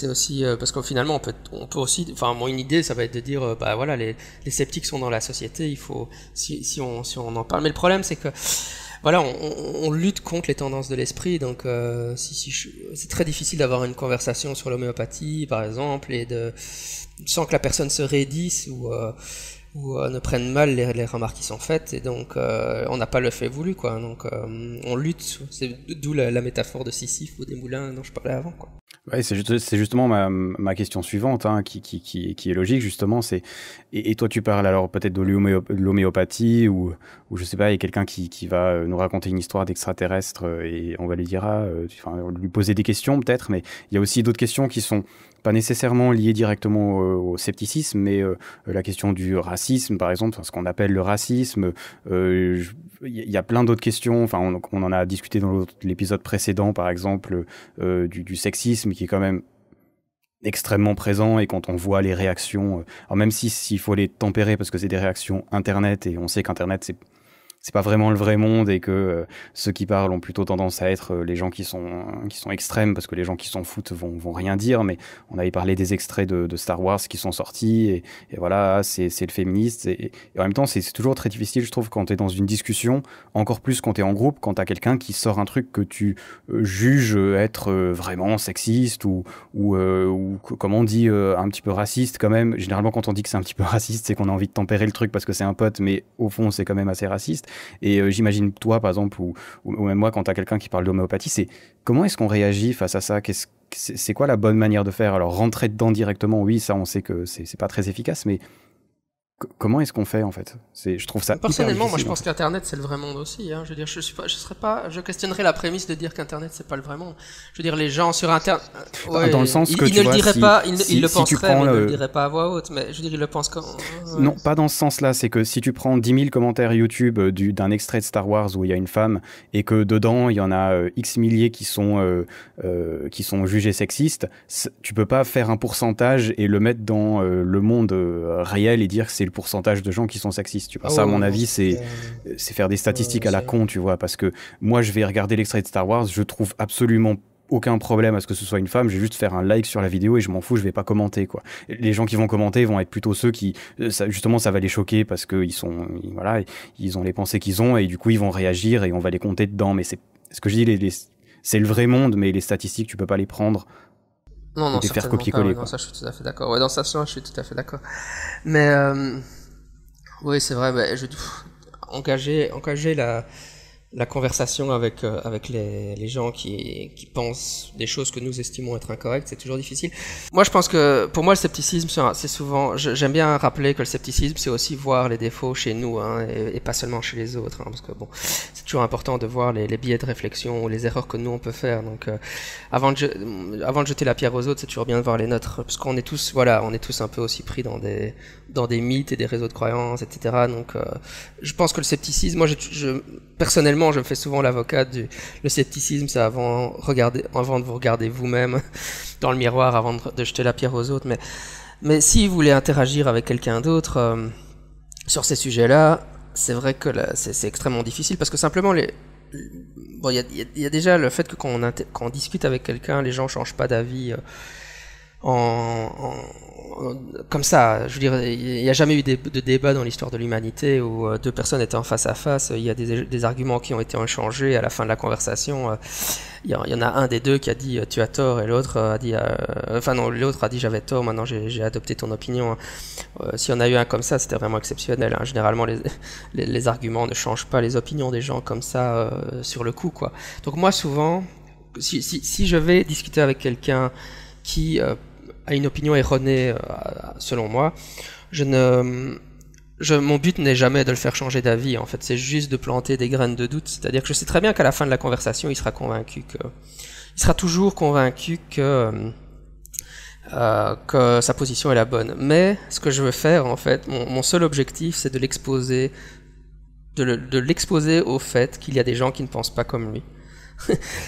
aussi parce que finalement on peut aussi, enfin moi une idée ça va être de dire bah voilà, les sceptiques sont dans la société, il faut si on en parle, mais le problème c'est que voilà, on lutte contre les tendances de l'esprit, donc c'est très difficile d'avoir une conversation sur l'homéopathie par exemple, et sans que la personne se raidisse ou ne prennent mal les remarques qui sont faites, et donc on n'a pas le fait voulu, quoi. Donc on lutte, c'est d'où la métaphore de Sisyphe ou des moulins dont je parlais avant, quoi. Ouais, c'est justement ma question suivante, hein, qui est logique, justement. Et toi tu parles alors peut-être de l'homéopathie, ou je sais pas, il y a quelqu'un qui va nous raconter une histoire d'extraterrestre et on va lui lui poser des questions peut-être, mais il y a aussi d'autres questions qui sont pas nécessairement liées directement au scepticisme, mais la question du racisme, par exemple, ce qu'on appelle le racisme. Il y a plein d'autres questions. Enfin, on en a discuté dans l'épisode précédent, par exemple, du sexisme, qui est quand même extrêmement présent, et quand on voit les réactions, alors même s'il faut les tempérer parce que c'est des réactions Internet, et on sait qu'Internet c'est pas vraiment le vrai monde et que ceux qui parlent ont plutôt tendance à être les gens qui sont extrêmes, parce que les gens qui s'en foutent vont rien dire. Mais on avait parlé des extraits de Star Wars qui sont sortis et voilà, c'est le féministe. Et en même temps, c'est toujours très difficile, je trouve, quand tu es dans une discussion, encore plus quand tu es en groupe, quand tu as quelqu'un qui sort un truc que tu juges être vraiment sexiste ou comme on dit, un petit peu raciste quand même. Généralement, quand on dit que c'est un petit peu raciste, c'est qu'on a envie de tempérer le truc parce que c'est un pote, mais au fond, c'est quand même assez raciste. Et j'imagine toi, par exemple, ou même moi, quand tu as quelqu'un qui parle d'homéopathie, c'est comment est-ce qu'on réagit face à ça? C'est quoi la bonne manière de faire? Alors, rentrer dedans directement, oui, ça, on sait que c'est pas très efficace, mais comment est-ce qu'on fait, en fait? Je trouve ça personnellement, moi je pense qu'Internet c'est le vrai monde aussi, hein. Je veux dire, je questionnerais la prémisse de dire qu'Internet c'est pas le vrai monde. Je veux dire, les gens sur Internet, dans le sens que ils tu ne vois, le diraient pas, ils le si tu penseraient, prends mais ils ne le diraient pas à voix haute. Mais je veux dire, ils le pensent quand. Non, pas dans ce sens-là. C'est que si tu prends 10 000 commentaires YouTube d'un extrait de Star Wars où il y a une femme et que dedans il y en a X milliers qui sont jugés sexistes, tu peux pas faire un pourcentage et le mettre dans le monde réel et dire que c'est le pourcentage de gens qui sont sexistes. Tu vois, ça, à mon avis, c'est faire des statistiques à la con, tu vois, parce que moi, je vais regarder l'extrait de Star Wars, je trouve absolument aucun problème à ce que ce soit une femme, je vais juste faire un like sur la vidéo et je m'en fous, je vais pas commenter, quoi. Les gens qui vont commenter vont être plutôt ceux qui, justement, ça va les choquer parce que ils ont les pensées qu'ils ont et du coup ils vont réagir et on va les compter dedans. Mais c'est ce que je dis, c'est le vrai monde, mais les statistiques, tu peux pas les prendre. Non, et faire copier-coller. Non, ça je suis tout à fait d'accord. Ouais, dans ça je suis tout à fait d'accord. Mais oui, c'est vrai. Mais engager la conversation avec les gens qui pensent des choses que nous estimons être incorrectes, c'est toujours difficile. Moi, je pense que pour moi, le scepticisme, c'est souvent. J'aime bien rappeler que le scepticisme, c'est aussi voir les défauts chez nous, hein, et pas seulement chez les autres, hein, parce que bon, c'est toujours important de voir les biais de réflexion ou les erreurs que nous on peut faire. Donc, avant de jeter la pierre aux autres, c'est toujours bien de voir les nôtres, parce qu'on est tous, on est tous un peu aussi pris dans des mythes et des réseaux de croyances, etc. Donc, je pense que le scepticisme, moi, personnellement, je me fais souvent l'avocat le scepticisme, c'est avant de vous regarder vous-même dans le miroir, avant de jeter la pierre aux autres. Mais si vous voulez interagir avec quelqu'un d'autre sur ces sujets-là, c'est vrai que c'est extrêmement difficile parce que simplement il y a déjà le fait que quand on discute avec quelqu'un, les gens changent pas d'avis comme ça. Je veux dire, il n'y a jamais eu de débat dans l'histoire de l'humanité où deux personnes étaient en face à face. Il y a des arguments qui ont été échangés à la fin de la conversation. Il y en a un des deux qui a dit tu as tort et l'autre a dit l'autre a dit j'avais tort, maintenant j'ai adopté ton opinion. Si on a eu un comme ça, c'était vraiment exceptionnel, hein. Généralement les arguments ne changent pas les opinions des gens comme ça sur le coup, quoi. Donc moi souvent, si je vais discuter avec quelqu'un qui a une opinion erronée selon moi, mon but n'est jamais de le faire changer d'avis. En fait, c'est juste de planter des graines de doute. C'est-à-dire que je sais très bien qu'à la fin de la conversation, il sera toujours convaincu que sa position est la bonne. Mais ce que je veux faire, en fait, mon seul objectif, c'est de l'exposer au fait qu'il y a des gens qui ne pensent pas comme lui.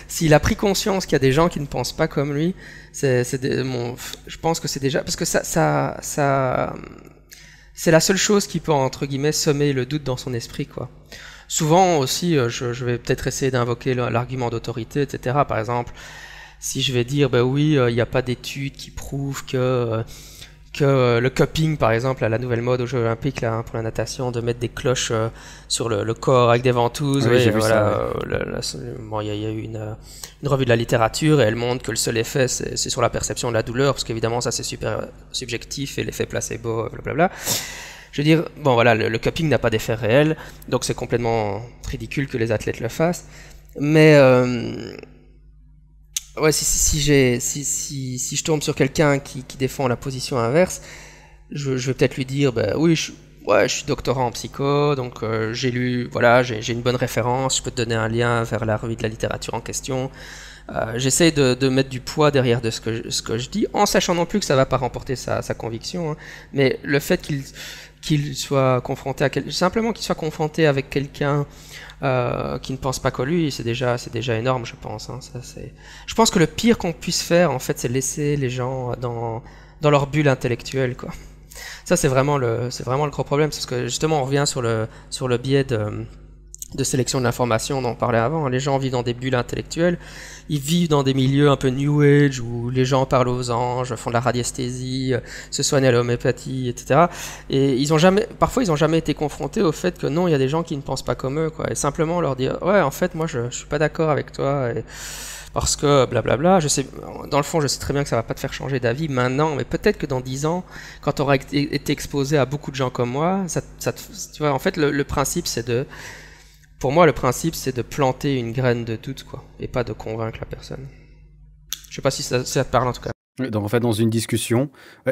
S'il a pris conscience qu'il y a des gens qui ne pensent pas comme lui, je pense que c'est déjà parce que ça c'est la seule chose qui peut entre guillemets semer le doute dans son esprit, quoi. Souvent aussi, je vais peut-être essayer d'invoquer l'argument d'autorité, etc. Par exemple, si je vais dire oui, il n'y a pas d'études qui prouvent que le cupping, par exemple, à la nouvelle mode aux Jeux Olympiques là, pour la natation, de mettre des cloches sur le corps avec des ventouses. Oui, j'ai vu ça. Il y a eu une revue de la littérature et elle montre que le seul effet, c'est sur la perception de la douleur, parce qu'évidemment, ça c'est super subjectif et l'effet placebo, blablabla. Je veux dire, le cupping n'a pas d'effet réel, donc c'est complètement ridicule que les athlètes le fassent. Mais si je tombe sur quelqu'un qui défend la position inverse, je vais peut-être lui dire oui, je suis doctorant en psycho, donc j'ai lu, j'ai une bonne référence, je peux te donner un lien vers la revue de la littérature en question. J'essaie de mettre du poids derrière de ce que je dis, en sachant non plus que ça va pas remporter sa conviction, hein. Mais le fait qu'il soit confronté simplement qu'il soit confronté avec quelqu'un qui ne pense pas comme lui, c'est déjà énorme, je pense, hein. Je pense que le pire qu'on puisse faire, en fait, c'est laisser les gens dans leur bulle intellectuelle, quoi. Ça, c'est vraiment le gros problème, parce que justement, on revient sur le biais sélection de l'information dont on parlait avant. Les gens vivent dans des bulles intellectuelles, ils vivent dans des milieux un peu New Age où les gens parlent aux anges, font de la radiesthésie, se soignent à l'homéopathie, etc. Et parfois ils ont jamais été confrontés au fait que non, il y a des gens qui ne pensent pas comme eux, quoi. Et simplement leur dire, ouais, en fait, moi je suis pas d'accord avec toi, parce que blablabla, dans le fond, je sais très bien que ça va pas te faire changer d'avis maintenant, mais peut-être que dans 10 ans, quand tu auras été exposé à beaucoup de gens comme moi, tu vois, en fait, le principe, pour moi, le principe, c'est de planter une graine de doute, quoi, et pas de convaincre la personne. Je sais pas si ça te parle, en tout cas. Donc, en fait, dans une discussion,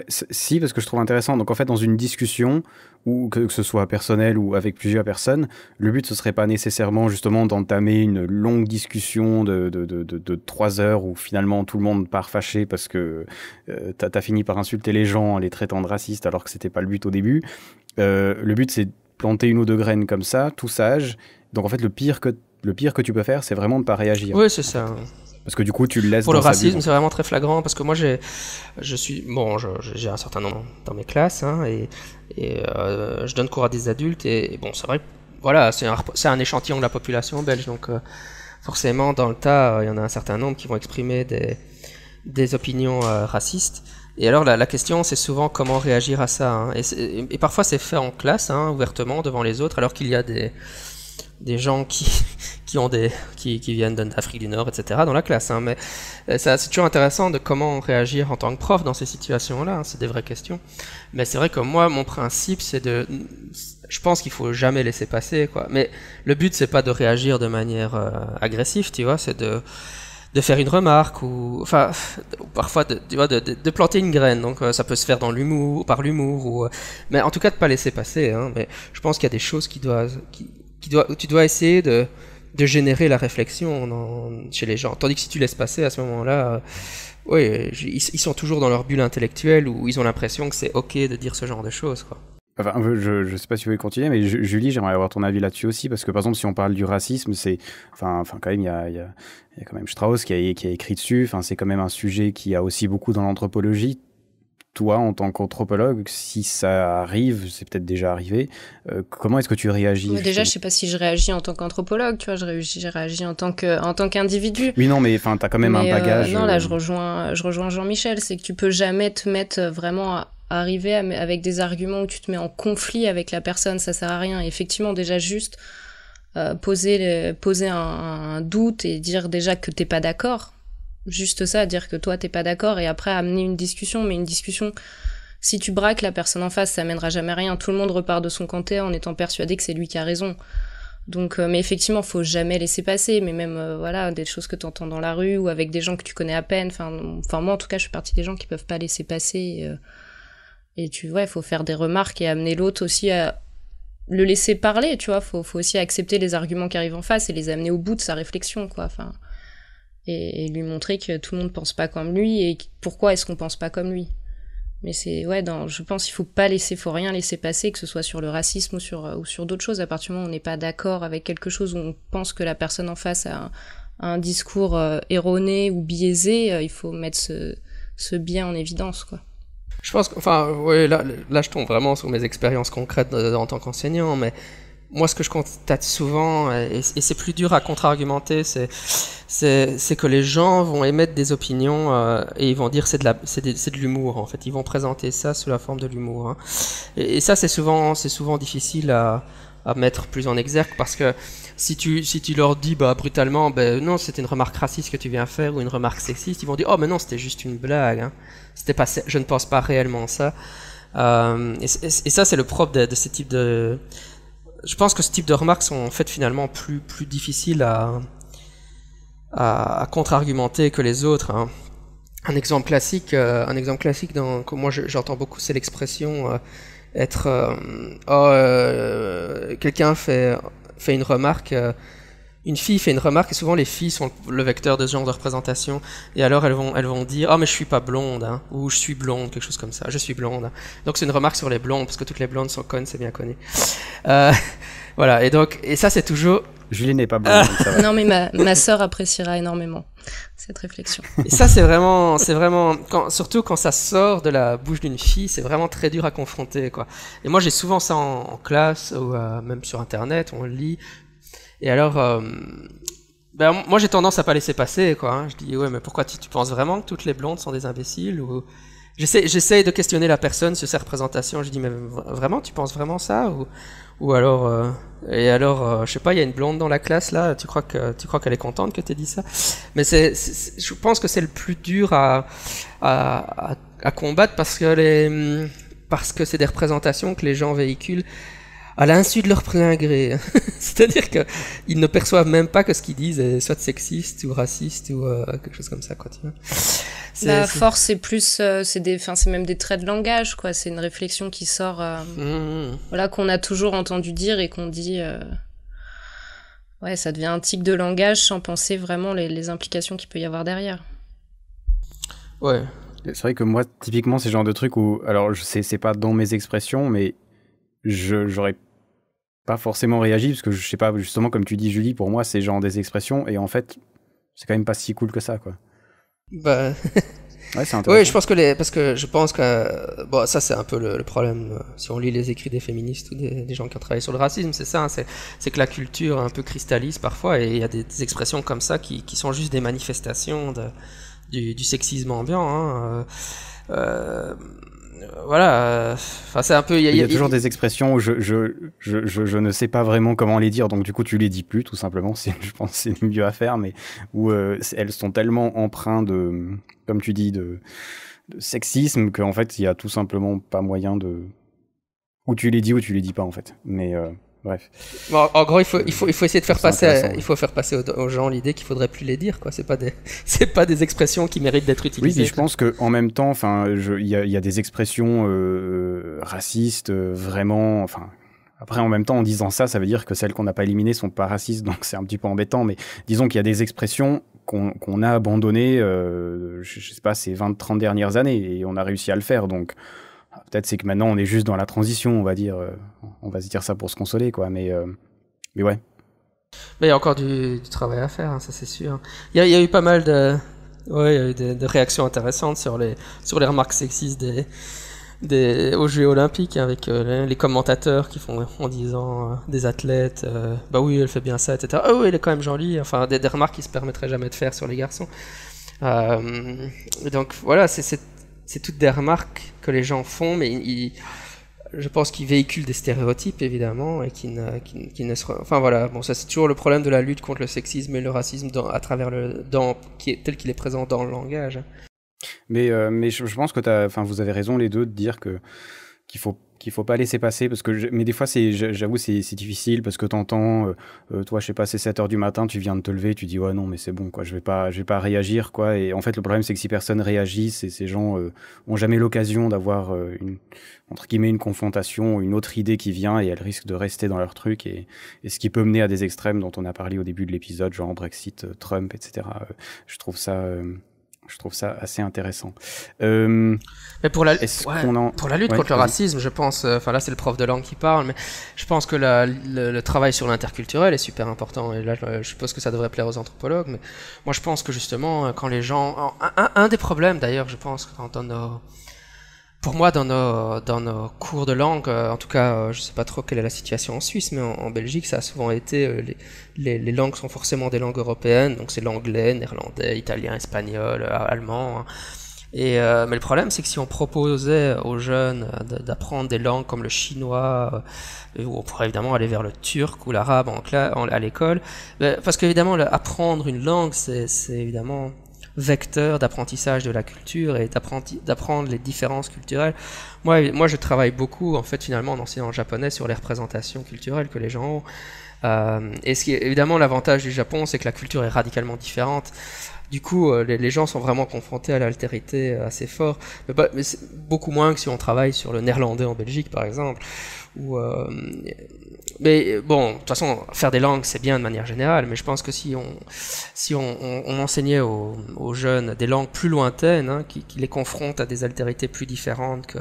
si, parce que je trouve intéressant, donc en fait, dans une discussion, ou que ce soit personnel ou avec plusieurs personnes, le but, ce serait pas nécessairement, justement, d'entamer une longue discussion de 3 heures où finalement tout le monde part fâché parce que t'as fini par insulter les gens en les traitant de racistes alors que c'était pas le but au début. Le but, c'est de planter 1 ou 2 graines comme ça, tout sage. Donc en fait, le pire que tu peux faire, c'est vraiment de pas réagir. Oui, c'est ça. Parce que du coup, tu le laisses. Pour le racisme, c'est vraiment très flagrant parce que moi, j'ai un certain nombre dans mes classes, hein, et je donne cours à des adultes et bon, c'est vrai, voilà, c'est un échantillon de la population belge, donc forcément, dans le tas, il y en a un certain nombre qui vont exprimer des opinions racistes. Et alors la question, c'est souvent comment réagir à ça, hein. Et parfois c'est fait en classe, hein, ouvertement devant les autres, alors qu'il y a des gens qui viennent d'Afrique du Nord, etc. dans la classe, hein. Mais c'est toujours intéressant de comment réagir en tant que prof dans ces situations-là, hein. C'est des vraies questions. Mais c'est vrai que moi, mon principe, je pense qu'il faut jamais laisser passer, quoi. Mais le but, c'est pas de réagir de manière agressive, tu vois, c'est de faire une remarque ou parfois de planter une graine. Donc ça peut se faire par l'humour, mais en tout cas de pas laisser passer, hein. Mais je pense qu'il y a des choses tu dois essayer de générer la réflexion chez les gens. Tandis que si tu laisses passer à ce moment-là, ils sont toujours dans leur bulle intellectuelle où ils ont l'impression que c'est ok de dire ce genre de choses, quoi. Enfin, je sais pas si tu veux continuer, mais Julie, j'aimerais avoir ton avis là-dessus aussi, parce que par exemple, si on parle du racisme, quand même, il y a quand même Strauss qui a écrit dessus. Enfin, c'est quand même un sujet qui a aussi beaucoup dans l'anthropologie. Toi, en tant qu'anthropologue, si ça arrive, c'est peut-être déjà arrivé, comment est-ce que tu réagis? Déjà, je sais pas si je réagis en tant qu'anthropologue, tu vois, je réagis en tant qu'individu. Oui, non, mais enfin, t'as quand même un bagage. Non, là, je rejoins Jean-Michel, c'est que tu peux jamais te mettre vraiment arriver avec des arguments où tu te mets en conflit avec la personne, ça sert à rien. Effectivement, déjà juste poser un doute et dire déjà que t'es pas d'accord. Juste ça, dire que toi t'es pas d'accord et après amener une discussion. Mais une discussion, si tu braques la personne en face, ça mènera jamais à rien. Tout le monde repart de son côté en étant persuadé que c'est lui qui a raison. Donc, mais effectivement, faut jamais laisser passer. Mais même, voilà, des choses que t'entends dans la rue ou avec des gens que tu connais à peine. Enfin, moi, en tout cas, je suis partie des gens qui peuvent pas laisser passer. Et faut faire des remarques et amener l'autre aussi à le laisser parler, tu vois. Faut aussi accepter les arguments qui arrivent en face et les amener au bout de sa réflexion, quoi. Enfin, et lui montrer que tout le monde pense pas comme lui et pourquoi est-ce qu'on pense pas comme lui. Mais je pense qu'il faut rien laisser passer, que ce soit sur le racisme ou sur d'autres choses. À partir du moment où on n'est pas d'accord avec quelque chose, où on pense que la personne en face a un discours erroné ou biaisé, il faut mettre ce biais en évidence, quoi. Je pense là je tombe vraiment sur mes expériences concrètes en tant qu'enseignant, mais moi, ce que je constate souvent, et c'est plus dur à contre-argumenter, c'est que les gens vont émettre des opinions et ils vont dire c'est de l'humour, en fait. Ils vont présenter ça sous la forme de l'humour, hein. Et ça, c'est souvent difficile à mettre plus en exergue, parce que si tu leur dis brutalement, non, c'était une remarque raciste que tu viens faire ou une remarque sexiste, ils vont dire, oh, mais non, c'était juste une blague, hein. Je ne pense pas réellement ça. Et ça, c'est le propre de ce type de... Je pense que ce type de remarques sont en fait finalement plus difficiles à contre-argumenter que les autres, hein. Un exemple classique que moi j'entends beaucoup, c'est l'expression quelqu'un fait une remarque, une fille fait une remarque, et souvent les filles sont le vecteur de ce genre de représentation, et alors elles vont dire mais je suis pas blonde, hein, ou je suis blonde, quelque chose comme ça, je suis blonde, hein. Donc c'est une remarque sur les blondes, parce que toutes les blondes sont connes, c'est bien connu. Voilà, et ça c'est toujours... Julie n'est pas blonde. Ça va. Non, mais ma sœur appréciera énormément cette réflexion. Et ça c'est vraiment surtout quand ça sort de la bouche d'une fille, c'est vraiment très dur à confronter, quoi. Et moi j'ai souvent ça en classe ou même sur internet, on lit. Et alors, moi j'ai tendance à pas laisser passer, quoi. Hein. Je dis, ouais, mais pourquoi tu penses vraiment que toutes les blondes sont des imbéciles ou... J'essaie de questionner la personne sur ses représentations. Je dis, mais vraiment, tu penses vraiment ça ou alors, je sais pas, il y a une blonde dans la classe là. Tu crois qu'elle est contente que tu aies dit ça? Mais je pense que c'est le plus dur à combattre parce que c'est des représentations que les gens véhiculent à l'insu de leur plein gré. C'est-à-dire qu'ils ne perçoivent même pas que ce qu'ils disent est soit sexiste ou raciste ou quelque chose comme ça, quoi, tu vois. La force, c'est plus, c'est même des traits de langage, quoi. C'est une réflexion qui sort, voilà, qu'on a toujours entendu dire et qu'on dit, ouais, ça devient un tic de langage sans penser vraiment les implications qu'il peut y avoir derrière. Ouais. C'est vrai que moi, typiquement, c'est le genre de truc où, alors, c'est pas dans mes expressions, mais j'aurais pas forcément réagi parce que je sais pas, justement, comme tu dis, Julie, pour moi, c'est genre des expressions et en fait, c'est quand même pas si cool que ça, quoi. Bah. Ouais, c'est intéressant. Oui, parce que je pense que bon, ça c'est un peu le problème si on lit les écrits des féministes ou des gens qui ont travaillé sur le racisme, c'est ça, hein, c'est que la culture un peu cristallise parfois et il y a des expressions comme ça qui sont juste des manifestations du sexisme ambiant. Hein, voilà, enfin c'est un peu. Il y a toujours des expressions où je ne sais pas vraiment comment les dire, donc du coup tu les dis plus tout simplement. Je pense que c'est le mieux à faire, mais où elles sont tellement empreintes de, comme tu dis, de sexisme qu'en fait il y a tout simplement pas moyen de. Ou tu les dis ou tu les dis pas en fait. Mais bref. Bon, en gros, il faut essayer de faire passer, il faut faire passer aux gens l'idée qu'il faudrait plus les dire, quoi. C'est pas des expressions qui méritent d'être utilisées. Oui, mais je pense que en même temps, enfin, il y a des expressions racistes vraiment, enfin. Après, en même temps, en disant ça, ça veut dire que celles qu'on n'a pas éliminées sont pas racistes, donc c'est un petit peu embêtant. Mais disons qu'il y a des expressions qu'on a abandonnées, je sais pas, ces 20-30 dernières années, et on a réussi à le faire, donc. Peut-être c'est que maintenant on est juste dans la transition, on va dire, on va se dire ça pour se consoler, quoi. Mais ouais. Mais il y a encore du travail à faire, hein, ça c'est sûr. Il y a eu pas mal de réactions intéressantes sur les remarques sexistes aux Jeux Olympiques, hein, avec les commentateurs qui font en disant des athlètes, bah oui elle fait bien ça, etc. Oh oui elle est quand même jolie, enfin des remarques qui se permettraient jamais de faire sur les garçons. Donc voilà, c'est toutes des remarques que les gens font, mais je pense qu'ils véhiculent des stéréotypes, évidemment, et qui ne se... Enfin voilà, bon, ça c'est toujours le problème de la lutte contre le sexisme et le racisme à travers tel qu'il est présent dans le langage. Mais je pense que vous avez raison les deux de dire qu'il faut pas laisser passer, parce que mais des fois j'avoue c'est difficile parce que t'entends toi je sais pas, c'est 7h du matin, tu viens de te lever, tu dis ouais non mais c'est bon quoi, je vais pas réagir quoi, et en fait le problème c'est que si personne réagit, ces gens ont jamais l'occasion d'avoir entre guillemets une confrontation, une autre idée qui vient, et elles risquent de rester dans leur truc, et ce qui peut mener à des extrêmes dont on a parlé au début de l'épisode, genre Brexit, Trump, etc. Je trouve ça assez intéressant. Mais pour la lutte contre le racisme, je pense, enfin là c'est le prof de langue qui parle, mais je pense que le travail sur l'interculturel est super important, et là je suppose que ça devrait plaire aux anthropologues, mais moi je pense que justement quand les gens... Un des problèmes d'ailleurs, je pense, pour moi, dans nos cours de langue, en tout cas, je sais pas trop quelle est la situation en Suisse, mais en Belgique, ça a souvent été, les langues sont forcément des langues européennes, donc c'est l'anglais, néerlandais, italien, espagnol, allemand. Hein. Mais le problème, c'est que si on proposait aux jeunes d'apprendre des langues comme le chinois, ou on pourrait évidemment aller vers le turc ou l'arabe à l'école, parce qu'évidemment, apprendre une langue, c'est évidemment vecteur d'apprentissage de la culture et d'apprendre les différences culturelles. Moi, je travaille beaucoup, en fait, finalement, en enseignant le japonais sur les représentations culturelles que les gens ont. Et évidemment, l'avantage du Japon, c'est que la culture est radicalement différente. Du coup, les gens sont vraiment confrontés à l'altérité assez fort. Mais c'est beaucoup moins que si on travaille sur le néerlandais en Belgique, par exemple. Mais bon, de toute façon, faire des langues, c'est bien de manière générale, mais je pense que si on enseignait aux jeunes des langues plus lointaines, hein, qui les confrontent à des altérités plus différentes que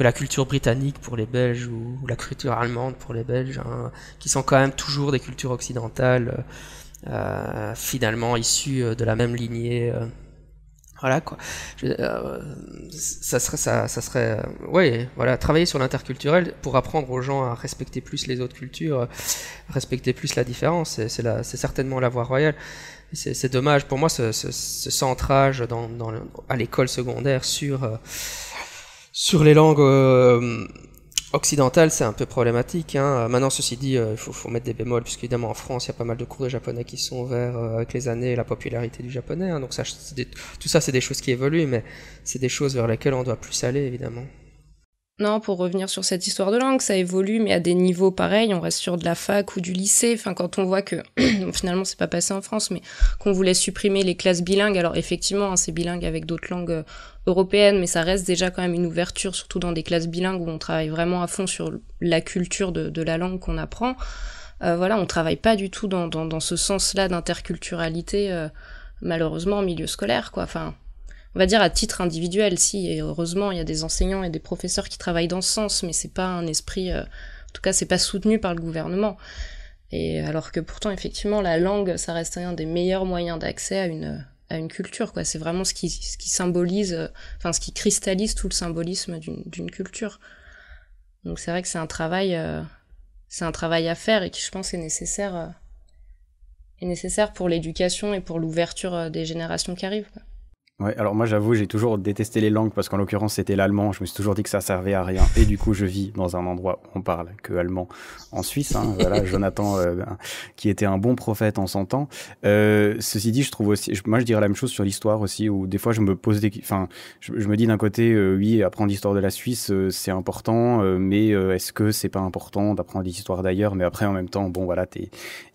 la culture britannique pour les Belges ou la culture allemande pour les Belges, hein, qui sont quand même toujours des cultures occidentales, finalement issues de la même lignée Voilà quoi. Ça serait, ouais, voilà, travailler sur l'interculturel pour apprendre aux gens à respecter plus les autres cultures, respecter plus la différence. C'est certainement la voie royale. C'est dommage pour moi ce centrage à l'école secondaire sur les langues occidentales, c'est un peu problématique. Hein. Maintenant, ceci dit, il faut mettre des bémols, puisqu'évidemment en France, il y a pas mal de cours de japonais qui sont ouverts avec les années et la popularité du japonais. Hein. Donc tout ça, c'est des choses qui évoluent, mais c'est des choses vers lesquelles on doit plus aller, évidemment. Non, pour revenir sur cette histoire de langue, ça évolue, mais à des niveaux pareils, on reste sur de la fac ou du lycée. Enfin, quand on voit que, finalement, c'est pas passé en France, mais qu'on voulait supprimer les classes bilingues, alors effectivement, hein, c'est bilingue avec d'autres langues européennes, mais ça reste déjà quand même une ouverture, surtout dans des classes bilingues où on travaille vraiment à fond sur la culture de la langue qu'on apprend. Voilà, on travaille pas du tout dans ce sens-là d'interculturalité, malheureusement, en milieu scolaire, quoi. Enfin, on va dire à titre individuel, si, et heureusement, il y a des enseignants et des professeurs qui travaillent dans ce sens, mais c'est pas un esprit, en tout cas, c'est pas soutenu par le gouvernement. Et alors que pourtant, effectivement, la langue, ça reste un des meilleurs moyens d'accès à une culture, quoi. C'est vraiment ce qui symbolise, enfin, ce qui cristallise tout le symbolisme d'une culture. Donc c'est vrai que c'est un travail à faire et qui, je pense, est nécessaire pour l'éducation et pour l'ouverture des générations qui arrivent, quoi. Ouais, alors moi j'avoue, j'ai toujours détesté les langues parce qu'en l'occurrence c'était l'allemand. Je me suis toujours dit que ça servait à rien. Et du coup, je vis dans un endroit où on parle que allemand en Suisse. Hein, voilà, Jonathan, qui était un bon prophète en son temps. Ceci dit, je trouve aussi, moi je dirais la même chose sur l'histoire aussi, où des fois je me pose je me dis d'un côté, oui, apprendre l'histoire de la Suisse, c'est important, mais est-ce que c'est pas important d'apprendre l'histoire d'ailleurs? Mais après, en même temps, bon voilà, il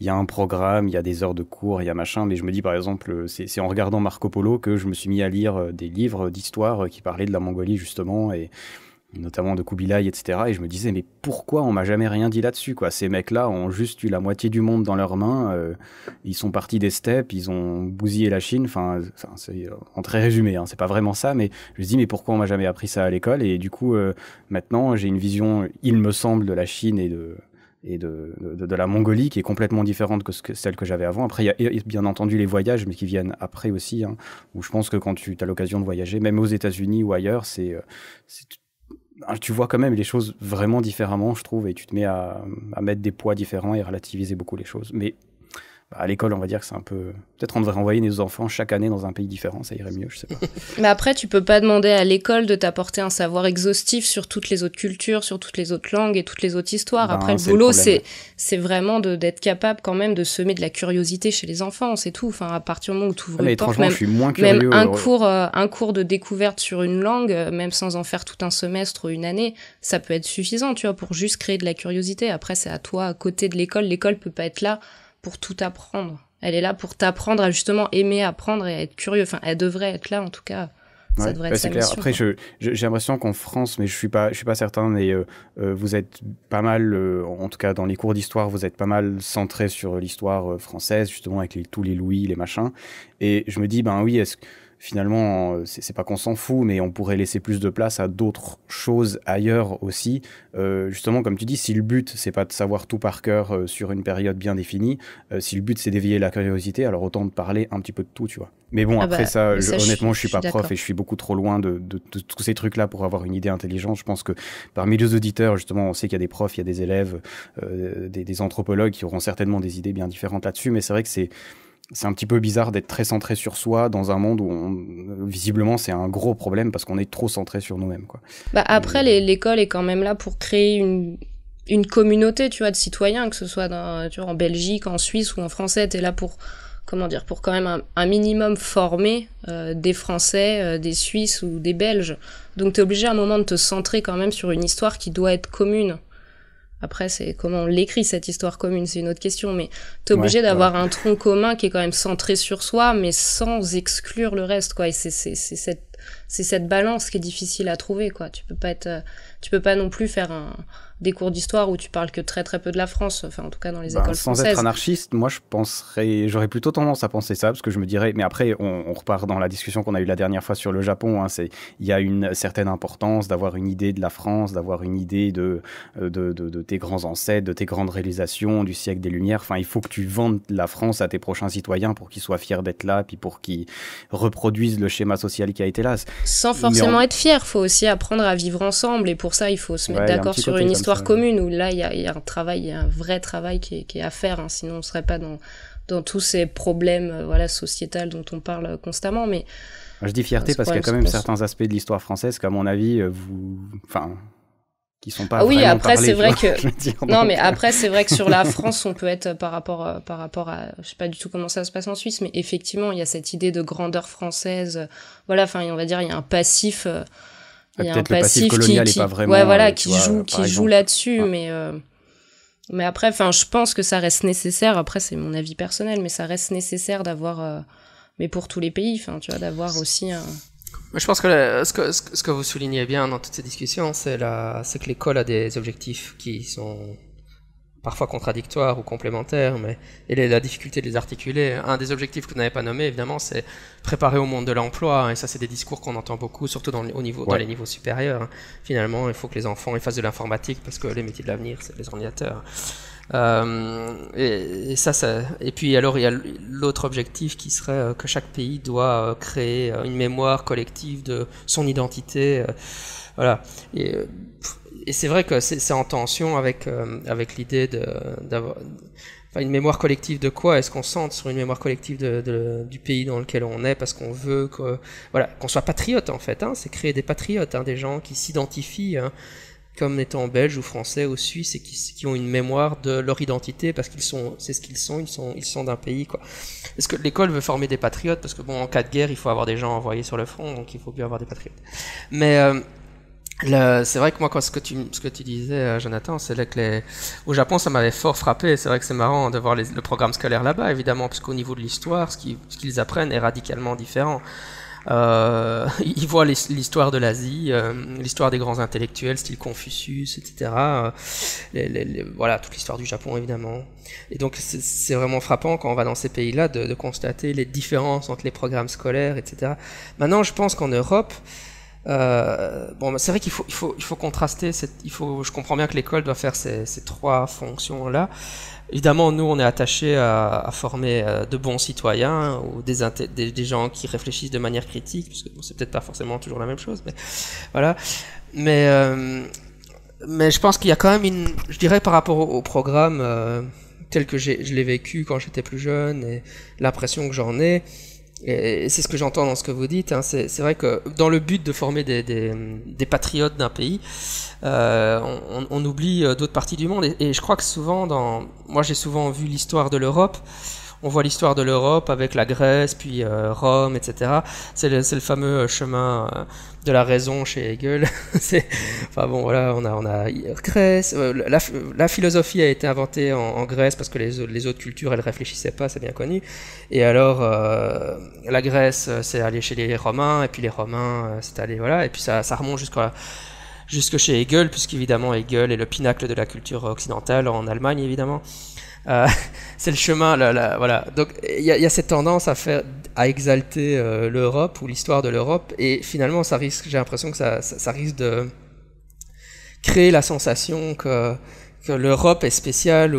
y a un programme, il y a des heures de cours, il y a machin. Mais je me dis par exemple, c'est en regardant Marco Polo que je me suis mis à lire des livres d'histoire qui parlaient de la Mongolie justement, et notamment de Kubilai, etc. Et je me disais, mais pourquoi on m'a jamais rien dit là-dessus, quoi? Ces mecs-là ont juste eu la moitié du monde dans leurs mains, ils sont partis des steppes, ils ont bousillé la Chine, enfin c'est en très résumé, hein, c'est pas vraiment ça, mais je me dis, mais pourquoi on m'a jamais appris ça à l'école? Et du coup, maintenant, j'ai une vision, il me semble, de la Chine et de la Mongolie qui est complètement différente que celle que j'avais avant. Après, il y a bien entendu les voyages, mais qui viennent après aussi, hein, où je pense que quand tu as l'occasion de voyager, même aux États-Unis ou ailleurs, tu vois quand même les choses vraiment différemment, je trouve, et tu te mets à mettre des poids différents et à relativiser beaucoup les choses. Mais à l'école, on va dire que c'est un peu... Peut-être on devrait envoyer nos enfants chaque année dans un pays différent, ça irait mieux, je sais pas. Mais après, tu peux pas demander à l'école de t'apporter un savoir exhaustif sur toutes les autres cultures, sur toutes les autres langues et toutes les autres histoires. Après, le boulot, c'est vraiment d'être capable quand même de semer de la curiosité chez les enfants, c'est tout. Enfin, à partir du moment où tu ouvres une porte, je suis moins curieux, même un cours de découverte sur une langue, même sans en faire tout un semestre ou une année, ça peut être suffisant, tu vois, pour juste créer de la curiosité. Après, c'est à toi, à côté de l'école. L'école peut pas être là pour tout apprendre. Elle est là pour t'apprendre à justement aimer apprendre et à être curieux. Enfin, elle devrait être là, en tout cas. Ça devrait être sa mission. Après, j'ai l'impression qu'en France, mais je suis pas certain, mais vous êtes pas mal, en tout cas dans les cours d'histoire, vous êtes pas mal centré sur l'histoire française, justement avec tous les Louis, les machins. Et je me dis, ben oui, est-ce que finalement, c'est pas qu'on s'en fout, mais on pourrait laisser plus de place à d'autres choses ailleurs aussi. Justement, comme tu dis, si le but, c'est pas de savoir tout par cœur sur une période bien définie, si le but, c'est d'éveiller la curiosité, alors autant de parler un petit peu de tout, tu vois. Mais bon, après honnêtement, je suis pas prof et je suis beaucoup trop loin de tous ces trucs-là pour avoir une idée intelligente. Je pense que parmi les auditeurs, justement, on sait qu'il y a des profs, il y a des élèves, des anthropologues qui auront certainement des idées bien différentes là-dessus, mais c'est vrai que c'est un petit peu bizarre d'être très centré sur soi dans un monde où visiblement c'est un gros problème parce qu'on est trop centré sur nous-mêmes, quoi. Après, l'école est quand même là pour créer une communauté, tu vois, de citoyens, que ce soit tu vois, en Belgique, en Suisse ou en français. T'es là pour quand même un minimum former des Français, des Suisses ou des Belges. Donc t'es obligé à un moment de te centrer quand même sur une histoire qui doit être commune. Après, c'est comment on l'écrit, cette histoire commune, c'est une autre question, mais t'es obligé d'avoir un tronc commun qui est quand même centré sur soi, mais sans exclure le reste, quoi. Et c'est cette cette balance qui est difficile à trouver, quoi. Tu peux pas non plus faire des cours d'histoire où tu parles que très très peu de la France, enfin en tout cas dans les écoles françaises. Sans être anarchiste, moi j'aurais plutôt tendance à penser ça, parce que je me dirais, mais après on repart dans la discussion qu'on a eue la dernière fois sur le Japon, hein, il y a une certaine importance d'avoir une idée de la France, d'avoir une idée de tes grands ancêtres, de tes grandes réalisations du siècle des Lumières. Enfin, il faut que tu vendes la France à tes prochains citoyens pour qu'ils soient fiers d'être là, puis pour qu'ils reproduisent le schéma social qui a été là. Sans forcément être fier, il faut aussi apprendre à vivre ensemble, et pour ça il faut se mettre d'accord sur une histoire commune, où là il y a un vrai travail qui est à faire, hein, sinon on ne serait pas dans tous ces problèmes sociétals dont on parle constamment. Mais je dis fierté parce qu'il y a quand même certains aspects de l'histoire française qu'à mon avis qui sont pas vraiment après parlés, c'est vrai que non, mais après c'est vrai que sur la France on peut être par rapport à, je sais pas du tout comment ça se passe en Suisse, mais effectivement il y a cette idée de grandeur française, on va dire il y a un passif, il y a un passif colonial qui est pas vraiment qui joue là-dessus, mais après je pense que ça reste nécessaire, après c'est mon avis personnel, mais ça reste nécessaire d'avoir mais pour tous les pays, d'avoir aussi un... Je pense que ce que vous soulignez bien dans toutes ces discussions, c'est que l'école a des objectifs qui sont parfois contradictoires ou complémentaires, et la difficulté de les articuler. Un des objectifs que vous n'avez pas nommé, évidemment, c'est préparer au monde de l'emploi, et ça c'est des discours qu'on entend beaucoup, surtout dans les niveaux supérieurs. Finalement, il faut que les enfants fassent de l'informatique, parce que les métiers de l'avenir, c'est les ordinateurs. Et puis alors il y a l'autre objectif qui serait que chaque pays doit créer une mémoire collective de son identité, voilà, et c'est vrai que c'est en tension avec l'idée d'avoir une mémoire collective de quoi. Est-ce qu'on se centre sur une mémoire collective du pays dans lequel on est parce qu'on veut qu'on soit patriote, en fait, hein, c'est créer des patriotes, hein, des gens qui s'identifient, hein, comme étant belges ou français ou suisses, et qui ont une mémoire de leur identité parce c'est ce qu'ils sont, ils sont d'un pays, quoi. Est-ce que l'école veut former des patriotes? Parce que en cas de guerre, il faut avoir des gens envoyés sur le front, donc il faut bien avoir des patriotes. Mais c'est vrai que moi, ce que tu disais, Jonathan, c'est là que au Japon, ça m'avait fort frappé. C'est vrai que c'est marrant de voir le programme scolaire là-bas, évidemment, parce qu'au niveau de l'histoire, ce qu'ils apprennent est radicalement différent. Ils voient l'histoire de l'Asie, l'histoire des grands intellectuels, style Confucius, etc. Voilà, toute l'histoire du Japon, évidemment. Et donc c'est vraiment frappant quand on va dans ces pays-là de constater les différences entre les programmes scolaires, etc. Maintenant, je pense qu'en Europe, c'est vrai qu'il faut contraster. Je comprends bien que l'école doit faire ces trois fonctions-là. Évidemment, nous, on est attachés à former de bons citoyens ou des gens qui réfléchissent de manière critique, parce que c'est peut-être pas forcément toujours la même chose, mais voilà. Mais je pense qu'il y a quand même je dirais par rapport au programme tel que je l'ai vécu quand j'étais plus jeune, et l'impression que j'en ai, et c'est ce que j'entends dans ce que vous dites, hein, c'est vrai que dans le but de former des patriotes d'un pays, on oublie d'autres parties du monde, et je crois que souvent, moi j'ai souvent vu l'histoire de l'Europe. On voit l'histoire de l'Europe avec la Grèce, puis Rome, etc. C'est le fameux chemin de la raison chez Hegel. On a Grèce. La philosophie a été inventée en Grèce parce que les autres cultures, elles réfléchissaient pas, c'est bien connu. Et alors, la Grèce, c'est allé chez les Romains, et puis les Romains, c'est allé, voilà, et puis ça remonte jusque chez Hegel, puisqu'évidemment Hegel est le pinacle de la culture occidentale en Allemagne, évidemment. C'est le chemin, voilà. Donc il y a cette tendance à exalter l'Europe ou l'histoire de l'Europe, et finalement j'ai l'impression que ça risque de créer la sensation que l'Europe est spéciale,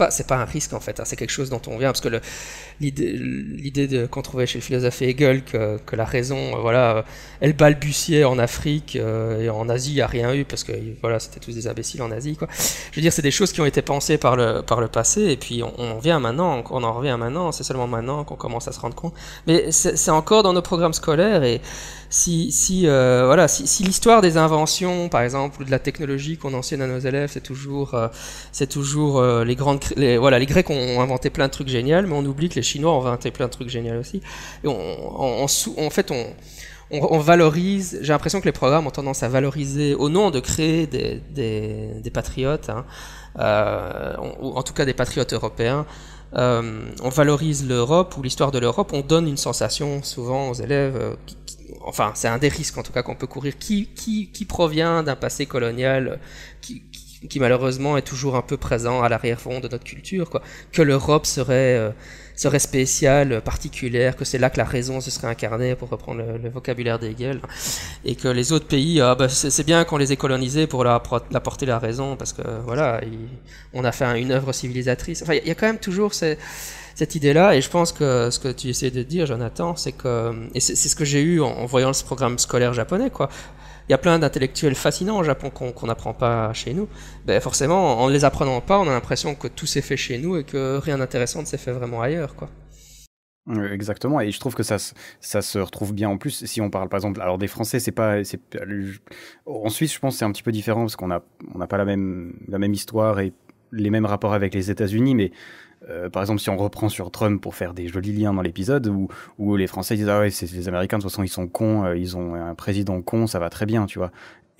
c'est pas un risque, en fait, hein, c'est quelque chose dont on vient, parce que l'idée qu'on trouvait chez le philosophe Hegel que la raison, elle balbutiait en Afrique, et en Asie il n'y a rien eu, parce que c'était tous des imbéciles en Asie, quoi. Je veux dire, c'est des choses qui ont été pensées par le passé, et puis on en revient maintenant, c'est seulement maintenant qu'on commence à se rendre compte, mais c'est encore dans nos programmes scolaires. Et si l'histoire des inventions, par exemple, ou de la technologie qu'on enseigne à nos élèves, c'est toujours les Grecs ont inventé plein de trucs géniaux, mais on oublie que les Chinois ont inventé plein de trucs géniaux aussi. Et on valorise. J'ai l'impression que les programmes ont tendance à valoriser, au nom de créer des patriotes, hein, ou en tout cas des patriotes européens. On valorise l'Europe ou l'histoire de l'Europe. On donne une sensation souvent aux élèves enfin, c'est un des risques en tout cas qu'on peut courir, qui provient d'un passé colonial qui malheureusement est toujours un peu présent à l'arrière-fond de notre culture, quoi. Que l'Europe serait spéciale, particulière, que c'est là que la raison se serait incarnée, pour reprendre le vocabulaire d'Hegel, et que les autres pays, c'est bien qu'on les ait colonisés pour leur apporter la raison, parce que voilà, on a fait une œuvre civilisatrice. Enfin, il y a quand même toujours cette idée-là, et je pense que ce que tu essaies de dire, Jonathan, c'est que, et c'est ce que j'ai eu en voyant ce programme scolaire japonais, quoi. Il y a plein d'intellectuels fascinants au Japon qu'on n'apprend pas chez nous. Ben forcément, en ne les apprenant pas, on a l'impression que tout s'est fait chez nous et que rien d'intéressant ne s'est fait vraiment ailleurs, quoi. Exactement, et je trouve que ça se retrouve bien en plus si on parle par exemple, alors des Français, en Suisse je pense que c'est un petit peu différent parce qu'on n'a pas la même histoire et les mêmes rapports avec les États-Unis, mais par exemple, si on reprend sur Trump pour faire des jolis liens dans l'épisode, où les Français disent ah ouais, c'est les Américains de toute façon ils sont cons, ils ont un président con, ça va très bien, tu vois.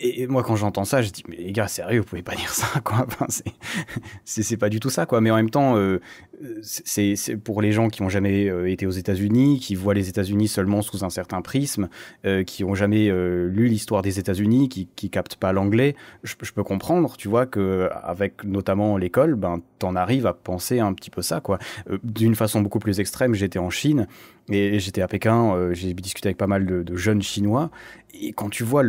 Et moi quand j'entends ça, je dis mais les gars, sérieux, vous pouvez pas dire ça, quoi. Enfin, c'est pas du tout ça, quoi. Mais en même temps, c'est pour les gens qui ont jamais été aux États-Unis, qui voient les États-Unis seulement sous un certain prisme, qui ont jamais lu l'histoire des États-Unis, qui captent pas l'anglais. Je peux comprendre, tu vois, que avec notamment l'école, ben t'en arrives à penser un petit peu ça, quoi. D'une façon beaucoup plus extrême, j'étais en Chine et j'étais à Pékin, j'ai discuté avec pas mal de jeunes Chinois, et quand tu vois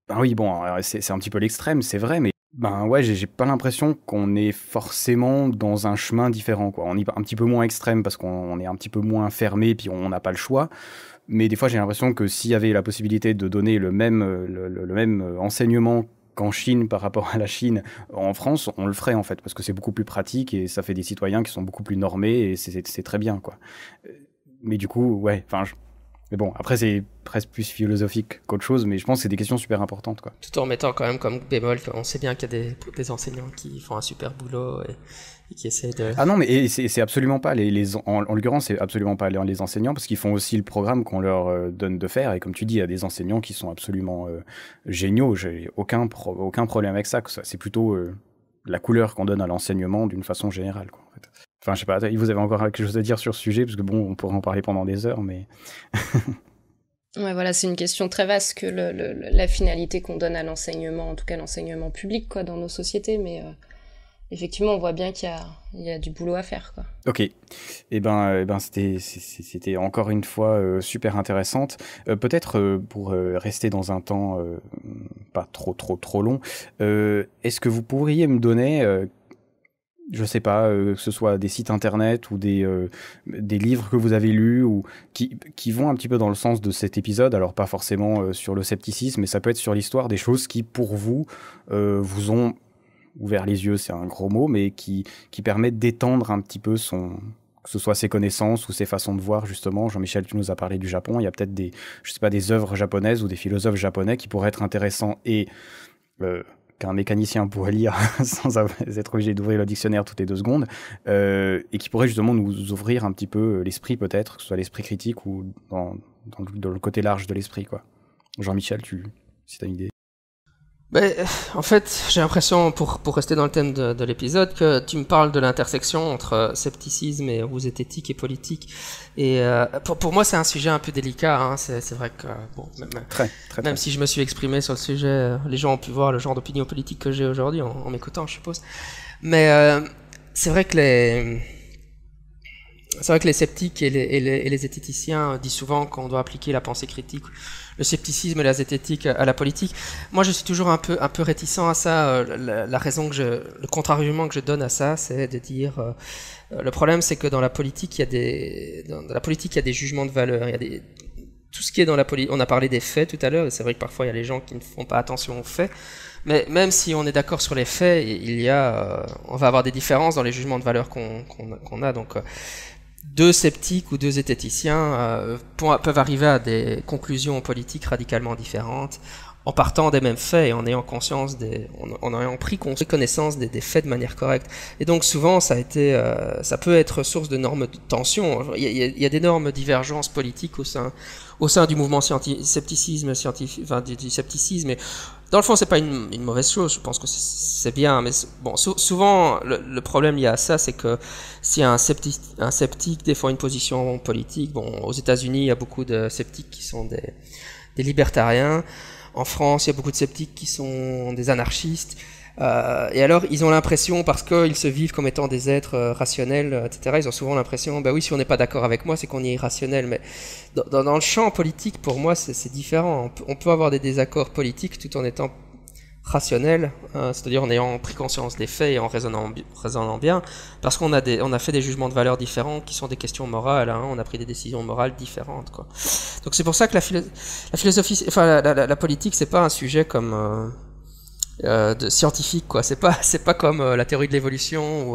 ben oui, bon, c'est un petit peu l'extrême, c'est vrai, mais ben ouais, j'ai pas l'impression qu'on est forcément dans un chemin différent, quoi. On est un petit peu moins extrême parce qu'on est un petit peu moins fermé, puis on n'a pas le choix. Mais des fois, j'ai l'impression que s'il y avait la possibilité de donner le même enseignement qu'en Chine par rapport à la Chine en France, on le ferait en fait, parce que c'est beaucoup plus pratique et ça fait des citoyens qui sont beaucoup plus normés et c'est très bien, quoi. Mais du coup, ouais, enfin... Mais bon, après, c'est presque plus philosophique qu'autre chose, mais je pense que c'est des questions super importantes, quoi. Tout en mettant quand même comme bémol qu'on sait bien qu'il y a des enseignants qui font un super boulot et qui essaient de... Ah non, mais c'est absolument pas, en l'occurrence, c'est absolument pas les enseignants, parce qu'ils font aussi le programme qu'on leur donne de faire, et comme tu dis, il y a des enseignants qui sont absolument géniaux, j'ai aucun problème avec ça, c'est plutôt la couleur qu'on donne à l'enseignement d'une façon générale, quoi, en fait. Enfin, je sais pas, vous avez encore quelque chose à dire sur ce sujet, parce que bon, on pourrait en parler pendant des heures, mais... Ouais, voilà, c'est une question très vaste que la finalité qu'on donne à l'enseignement, en tout cas l'enseignement public, quoi, dans nos sociétés, mais effectivement, on voit bien qu'il y a du boulot à faire, quoi. Ok, et ben c'était encore une fois super intéressante. Peut-être pour rester dans un temps pas trop long, est-ce que vous pourriez me donner... je sais pas, que ce soit des sites internet ou des livres que vous avez lus ou qui vont un petit peu dans le sens de cet épisode, alors pas forcément sur le scepticisme, mais ça peut être sur l'histoire, des choses qui pour vous vous ont ouvert les yeux, c'est un gros mot, mais qui permettent d'étendre un petit peu que ce soit ses connaissances ou ses façons de voir, justement. Jean-Michel, tu nous as parlé du Japon, il y a peut-être des œuvres japonaises ou des philosophes japonais qui pourraient être intéressants et qu'un mécanicien pourrait lire sans être obligé d'ouvrir le dictionnaire toutes les 2 secondes, et qui pourrait justement nous ouvrir un petit peu l'esprit, peut-être, que ce soit l'esprit critique ou dans le côté large de l'esprit, quoi. Jean-Michel, si tu as une idée. Ben, en fait, j'ai l'impression, pour rester dans le thème de l'épisode, que tu me parles de l'intersection entre scepticisme et zététique et politique. Et pour moi, c'est un sujet un peu délicat. Hein. C'est vrai que bon, même si je me suis exprimé sur le sujet, les gens ont pu voir le genre d'opinion politique que j'ai aujourd'hui en m'écoutant, je suppose. Mais c'est vrai que les sceptiques et les zététiciens disent souvent qu'on doit appliquer la pensée critique, le scepticisme et la zététique à la politique. Moi, je suis toujours un peu réticent à ça. La raison le contre-argument que je donne à ça, c'est de dire le problème, c'est que dans la politique, il y a des jugements de valeur. Il y a tout ce qui est dans la politique. On a parlé des faits tout à l'heure. Et c'est vrai que parfois il y a les gens qui ne font pas attention aux faits. Mais même si on est d'accord sur les faits, on va avoir des différences dans les jugements de valeur qu'on a. Donc 2 sceptiques ou 2 zététiciens peuvent arriver à des conclusions politiques radicalement différentes en partant des mêmes faits et en ayant en ayant pris connaissance des faits de manière correcte. Et donc souvent ça peut être source d'énormes tensions. Il y a d'énormes divergences politiques au sein du mouvement scepticisme, du scepticisme. dans le fond, c'est pas une mauvaise chose. Je pense que c'est bien, mais bon, souvent le problème lié à ça, c'est que si un sceptique défend une position politique, bon, aux États-Unis, il y a beaucoup de sceptiques qui sont des libertariens. En France, il y a beaucoup de sceptiques qui sont des anarchistes. Et alors, ils ont l'impression, parce qu'ils se vivent comme étant des êtres rationnels, etc., ils ont souvent l'impression, bah oui, si on n'est pas d'accord avec moi, c'est qu'on est irrationnel. Mais dans le champ politique, pour moi, c'est différent. On peut avoir des désaccords politiques tout en étant rationnel, c'est-à-dire en ayant pris conscience des faits et en raisonnant bien, parce qu'on a fait des jugements de valeur différents qui sont des questions morales, hein, on a pris des décisions morales différentes, quoi. Donc c'est pour ça que la philosophie, enfin la politique, c'est pas un sujet comme de scientifique, quoi. C'est pas comme la théorie de l'évolution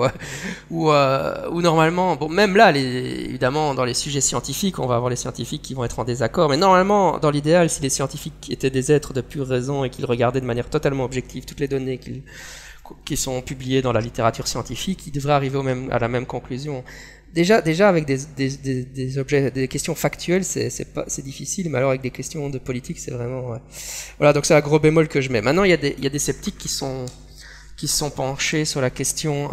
ou normalement, bon, même là, évidemment, dans les sujets scientifiques, on va avoir les scientifiques qui vont être en désaccord, mais normalement, dans l'idéal, si les scientifiques étaient des êtres de pure raison et qu'ils regardaient de manière totalement objective toutes les données qui sont publiées dans la littérature scientifique, ils devraient arriver à la même conclusion. Déjà avec des questions factuelles, c'est difficile, mais alors avec des questions de politique, c'est vraiment, ouais. Voilà, donc c'est un gros bémol que je mets. Maintenant, il y a des sceptiques qui sont penchés sur la question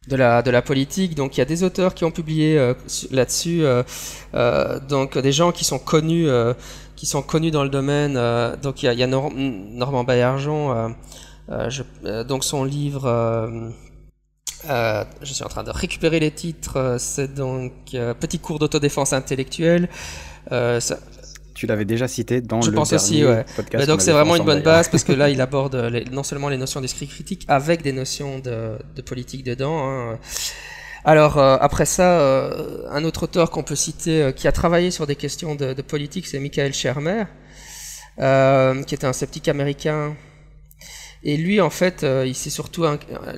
de la politique. Donc il y a des auteurs qui ont publié là-dessus, donc des gens qui sont connus dans le domaine. Donc il y a Normand Baillargeon, donc son livre. Je suis en train de récupérer les titres. C'est donc Petit cours d'autodéfense intellectuelle. Tu l'avais déjà cité dans le pense dernier aussi, ouais. podcast. Mais donc c'est vraiment une bonne base parce que là il aborde non seulement les notions d'esprit critique avec des notions de politique dedans, hein. Alors après ça, un autre auteur qu'on peut citer qui a travaillé sur des questions de politique, c'est Michael Shermer, qui est un sceptique américain. Et lui, en fait,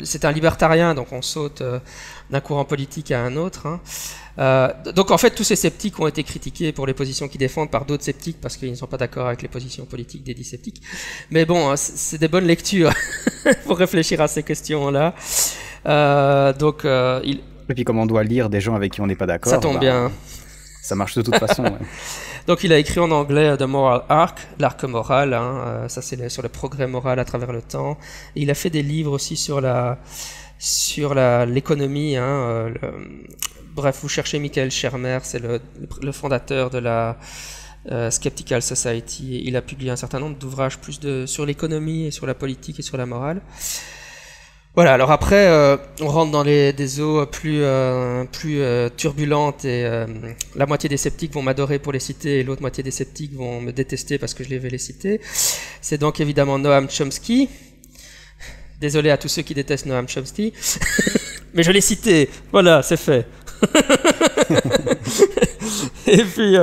c'est un libertarien, donc on saute d'un courant politique à un autre, hein. Donc en fait, tous ces sceptiques ont été critiqués pour les positions qu'ils défendent par d'autres sceptiques parce qu'ils ne sont pas d'accord avec les positions politiques des dits sceptiques. Mais bon, c'est des bonnes lectures pour réfléchir à ces questions-là. Et puis comme on doit lire des gens avec qui on n'est pas d'accord, ça tombe bien. Ça marche de toute façon. Ouais. Donc il a écrit en anglais The Moral Arc, l'arc moral, hein, ça c'est sur le progrès moral à travers le temps. Et il a fait des livres aussi sur l'économie, hein, bref, vous cherchez Michael Shermer, c'est le fondateur de la Skeptical Society. Il a publié un certain nombre d'ouvrages sur l'économie et sur la politique et sur la morale. Voilà, alors après, on rentre dans des eaux plus turbulentes et la moitié des sceptiques vont m'adorer pour les citer et l'autre moitié des sceptiques vont me détester parce que je vais les citer. C'est donc évidemment Noam Chomsky. Désolé à tous ceux qui détestent Noam Chomsky, mais je l'ai cité, voilà, c'est fait. Et puis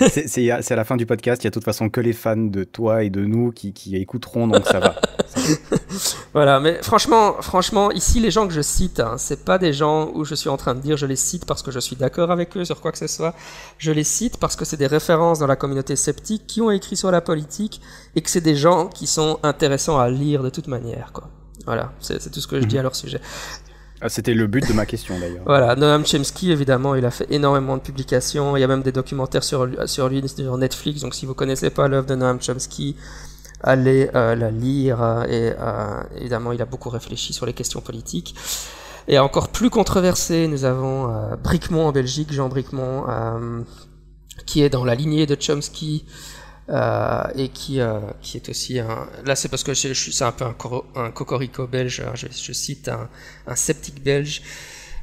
c'est à la fin du podcast, il y a de toute façon que les fans de toi et de nous qui écouteront, donc ça va. Voilà, mais franchement, ici les gens que je cite, hein, c'est pas des gens où je suis en train de dire je les cite parce que je suis d'accord avec eux sur quoi que ce soit. Je les cite parce que c'est des références dans la communauté sceptique qui ont écrit sur la politique et que c'est des gens qui sont intéressants à lire de toute manière, quoi. Voilà, c'est tout ce que je dis à leur sujet. C'était le but de ma question d'ailleurs. Voilà, Noam Chomsky, évidemment, il a fait énormément de publications. Il y a même des documentaires sur lui sur Netflix. Donc si vous connaissez pas l'œuvre de Noam Chomsky, allez la lire. Évidemment, il a beaucoup réfléchi sur les questions politiques. Et encore plus controversé, nous avons Bricmont en Belgique, Jean Bricmont, qui est dans la lignée de Chomsky. Et qui est aussi là c'est parce que c'est un peu un cocorico belge, je cite un sceptique belge.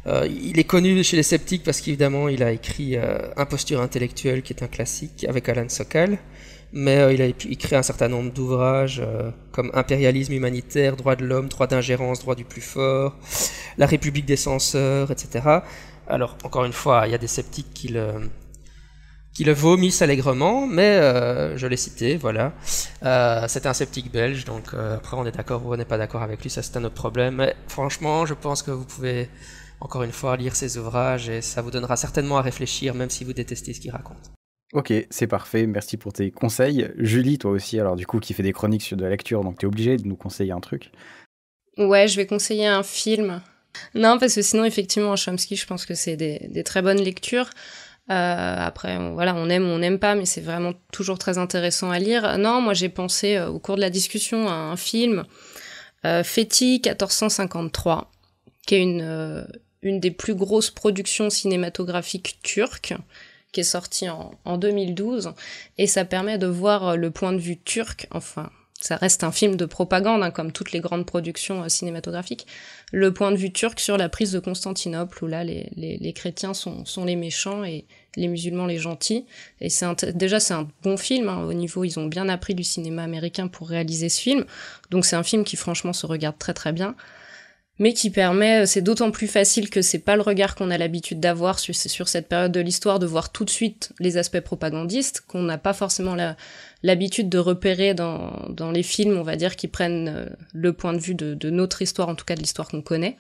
Il est connu chez les sceptiques parce qu'évidemment il a écrit Imposture intellectuelle qui est un classique avec Alan Sokal, mais il a écrit un certain nombre d'ouvrages comme Impérialisme humanitaire, Droit de l'homme, Droit d'ingérence, Droit du plus fort, La République des censeurs, etc. Alors encore une fois, il y a des sceptiques qui le vomissent allègrement, mais je l'ai cité, voilà. C'est un sceptique belge, donc après on est d'accord ou on n'est pas d'accord avec lui, ça c'est un autre problème. Mais franchement, je pense que vous pouvez, encore une fois, lire ses ouvrages et ça vous donnera certainement à réfléchir, même si vous détestez ce qu'il raconte. Ok, c'est parfait, merci pour tes conseils. Julie, toi aussi, alors du coup, qui fait des chroniques sur de la lecture, donc t'es obligée de nous conseiller un truc. Ouais, je vais conseiller un film. Non, parce que sinon, effectivement, Chomsky, je pense que c'est des très bonnes lectures. Après, voilà, on aime ou on n'aime pas, mais c'est vraiment toujours très intéressant à lire. Non, moi j'ai pensé au cours de la discussion à un film, Fethi 1453, qui est une des plus grosses productions cinématographiques turques, qui est sortie en 2012, et ça permet de voir le point de vue turc, enfin, ça reste un film de propagande, hein, comme toutes les grandes productions cinématographiques, le point de vue turc sur la prise de Constantinople, où là, les chrétiens sont les méchants et les musulmans les gentils. Et déjà, c'est un bon film, hein, au niveau, ils ont bien appris du cinéma américain pour réaliser ce film. Donc c'est un film qui, franchement, se regarde très très bien, mais qui permet, c'est d'autant plus facile que c'est pas le regard qu'on a l'habitude d'avoir sur cette période de l'histoire, de voir tout de suite les aspects propagandistes, qu'on n'a pas forcément l'habitude de repérer dans les films, on va dire, qui prennent le point de vue de notre histoire, en tout cas de l'histoire qu'on connaît.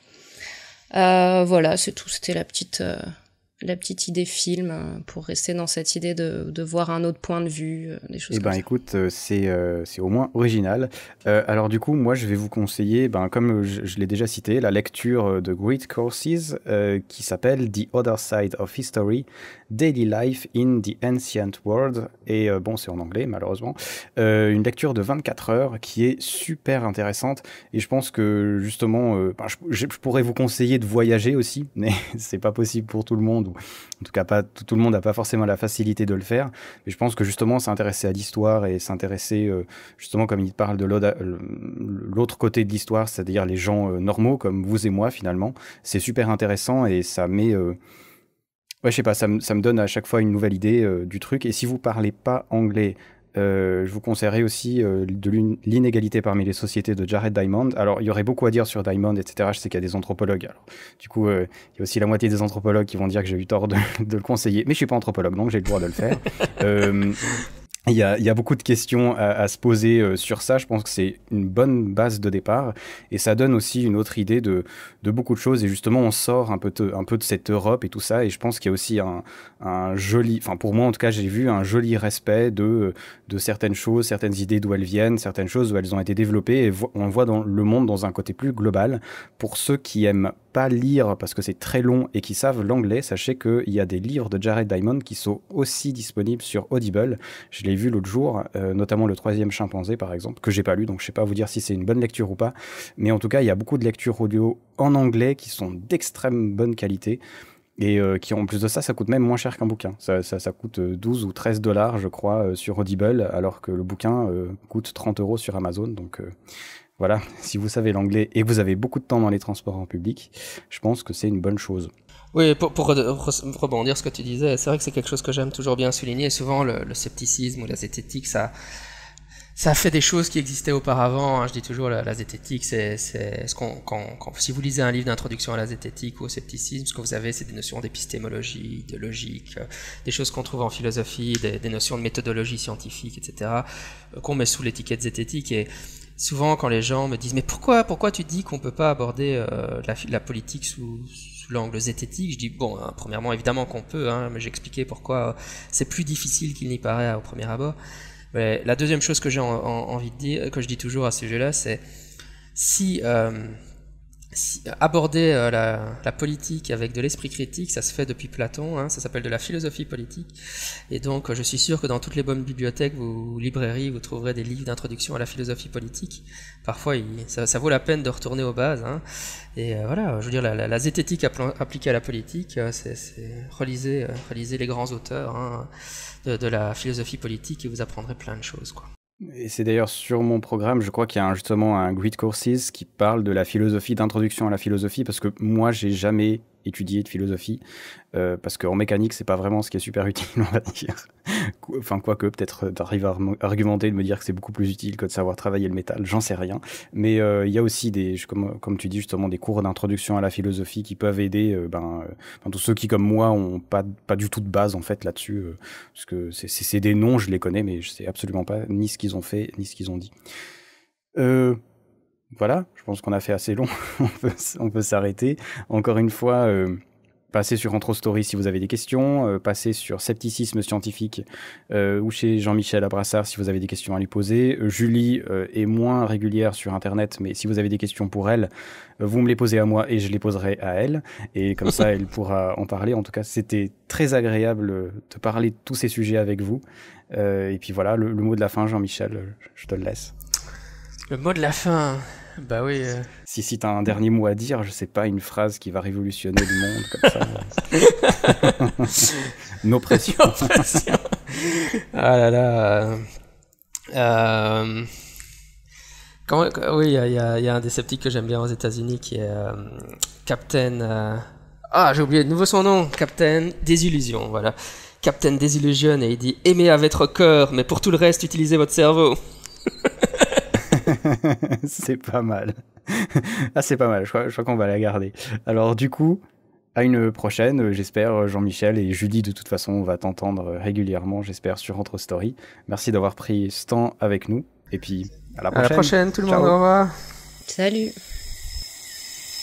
Voilà, c'est tout, c'était la petite idée film, pour rester dans cette idée de voir un autre point de vue, des choses comme ça. Écoute, c'est au moins original. Alors du coup, moi je vais vous conseiller, comme je l'ai déjà cité, la lecture de Great Courses qui s'appelle The Other Side of History, Daily Life in the Ancient World. Et c'est en anglais malheureusement. Une lecture de 24 heures qui est super intéressante. Et je pense que justement, je pourrais vous conseiller de voyager aussi, mais c'est pas possible pour tout le monde. En tout cas, pas tout le monde n'a pas forcément la facilité de le faire. Mais je pense que justement, s'intéresser à l'histoire et s'intéresser, justement, comme il parle de l'autre côté de l'histoire, c'est-à-dire les gens normaux comme vous et moi, finalement, c'est super intéressant et ça met... je sais pas, ça me donne à chaque fois une nouvelle idée du truc. Et si vous parlez pas anglais, je vous conseillerais aussi de l'inégalité parmi les sociétés de Jared Diamond. Alors, il y aurait beaucoup à dire sur Diamond, etc. Je sais qu'il y a des anthropologues. Alors, du coup, il y a aussi la moitié des anthropologues qui vont dire que j'ai eu tort de le conseiller. Mais je suis pas anthropologue, donc j'ai le droit de le faire. Il y a beaucoup de questions à se poser sur ça. Je pense que c'est une bonne base de départ et ça donne aussi une autre idée de beaucoup de choses. Et justement, on sort un peu de cette Europe et tout ça. Et je pense qu'il y a aussi un joli, enfin pour moi en tout cas, j'ai vu un joli respect de certaines choses, certaines idées d'où elles viennent, certaines choses où elles ont été développées. Et on voit dans le monde dans un côté plus global. Pour ceux qui aiment pas lire parce que c'est très long et qui savent l'anglais, sachez qu'il y a des livres de Jared Diamond qui sont aussi disponibles sur Audible. Je l'ai vu l'autre jour, notamment le 3e chimpanzé par exemple, que j'ai pas lu, donc je sais pas vous dire si c'est une bonne lecture ou pas, mais en tout cas il y a beaucoup de lectures audio en anglais qui sont d'extrême bonne qualité et qui en plus de ça coûte même moins cher qu'un bouquin. Ça coûte 12 ou 13 dollars je crois sur Audible, alors que le bouquin coûte 30 € sur Amazon, donc voilà, si vous savez l'anglais et que vous avez beaucoup de temps dans les transports en public, je pense que c'est une bonne chose. Oui, pour rebondir ce que tu disais, c'est vrai que c'est quelque chose que j'aime toujours bien souligner. Souvent, le scepticisme ou la zététique, ça fait des choses qui existaient auparavant. Hein. Je dis toujours, la zététique, c'est si vous lisez un livre d'introduction à la zététique ou au scepticisme, ce que vous avez, c'est des notions d'épistémologie, de logique, des choses qu'on trouve en philosophie, des notions de méthodologie scientifique, etc., qu'on met sous l'étiquette zététique. Et souvent, quand les gens me disent « Mais pourquoi tu dis qu'on peut pas aborder la politique sous l'angle zététique ?» Je dis « Bon, hein, premièrement, évidemment qu'on peut, hein, mais j'expliquais pourquoi c'est plus difficile qu'il n'y paraît au premier abord. » Mais la deuxième chose que j'ai envie de dire, que je dis toujours à ce sujet-là, c'est si aborder la politique avec de l'esprit critique, ça se fait depuis Platon, hein, ça s'appelle de la philosophie politique. Et donc, je suis sûr que dans toutes les bonnes bibliothèques ou librairies, vous trouverez des livres d'introduction à la philosophie politique. Parfois, ça vaut la peine de retourner aux bases. Hein. Et voilà, je veux dire, la zététique appliquée à la politique, c'est relisez les grands auteurs hein, de la philosophie politique et vous apprendrez plein de choses, quoi. Et c'est d'ailleurs sur mon programme, je crois qu'il y a justement un Great Courses qui parle de la philosophie, d'introduction à la philosophie, parce que moi, j'ai jamais étudié de philosophie, parce qu'en mécanique, c'est pas vraiment ce qui est super utile, on va dire. Enfin, quoique, peut-être d'arriver à argumenter, de me dire que c'est beaucoup plus utile que de savoir travailler le métal, j'en sais rien. Mais il y a aussi comme tu dis justement, des cours d'introduction à la philosophie qui peuvent aider tous ceux qui, comme moi, ont pas du tout de base, en fait, là-dessus, parce que c'est des noms, je les connais, mais je sais absolument pas ni ce qu'ils ont fait, ni ce qu'ils ont dit. Voilà, je pense qu'on a fait assez long, on peut s'arrêter. Encore une fois, passez sur Intro Story si vous avez des questions, passez sur Scepticisme Scientifique ou chez Jean-Michel Abrassard si vous avez des questions à lui poser. Julie est moins régulière sur Internet, mais si vous avez des questions pour elle, vous me les posez à moi et je les poserai à elle. Et comme ça, elle pourra en parler. En tout cas, c'était très agréable de parler de tous ces sujets avec vous. Et puis voilà, le mot de la fin, Jean-Michel, je te le laisse. Le mot de la fin... Bah oui. Si t'as un dernier mot à dire, je sais pas, une phrase qui va révolutionner le monde comme ça. Nos pressions. Ah là là. Oui, il y a un des sceptiques que j'aime bien aux États-Unis qui est Captain. J'ai oublié de nouveau son nom. Captain Désillusion. Voilà. Captain Désillusion, et il dit aimez avec votre cœur, mais pour tout le reste, utilisez votre cerveau. C'est pas mal. C'est pas mal, je crois qu'on va la garder. Alors du coup, à une prochaine, j'espère, Jean-Michel, et Julie, de toute façon, on va t'entendre régulièrement, j'espère, sur Intro Story. Merci d'avoir pris ce temps avec nous, et puis à la prochaine. À la prochaine, tout le monde, Ciao. au revoir. Salut.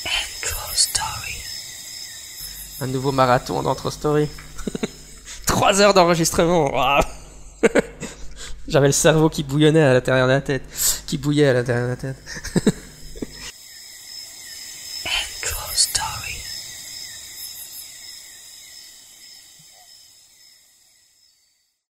Intro Story. Un nouveau marathon d'Intro Story. 3 heures d'enregistrement. Wow. J'avais le cerveau qui bouillonnait à l'intérieur de la tête. Qui bouillait à l'intérieur de la tête.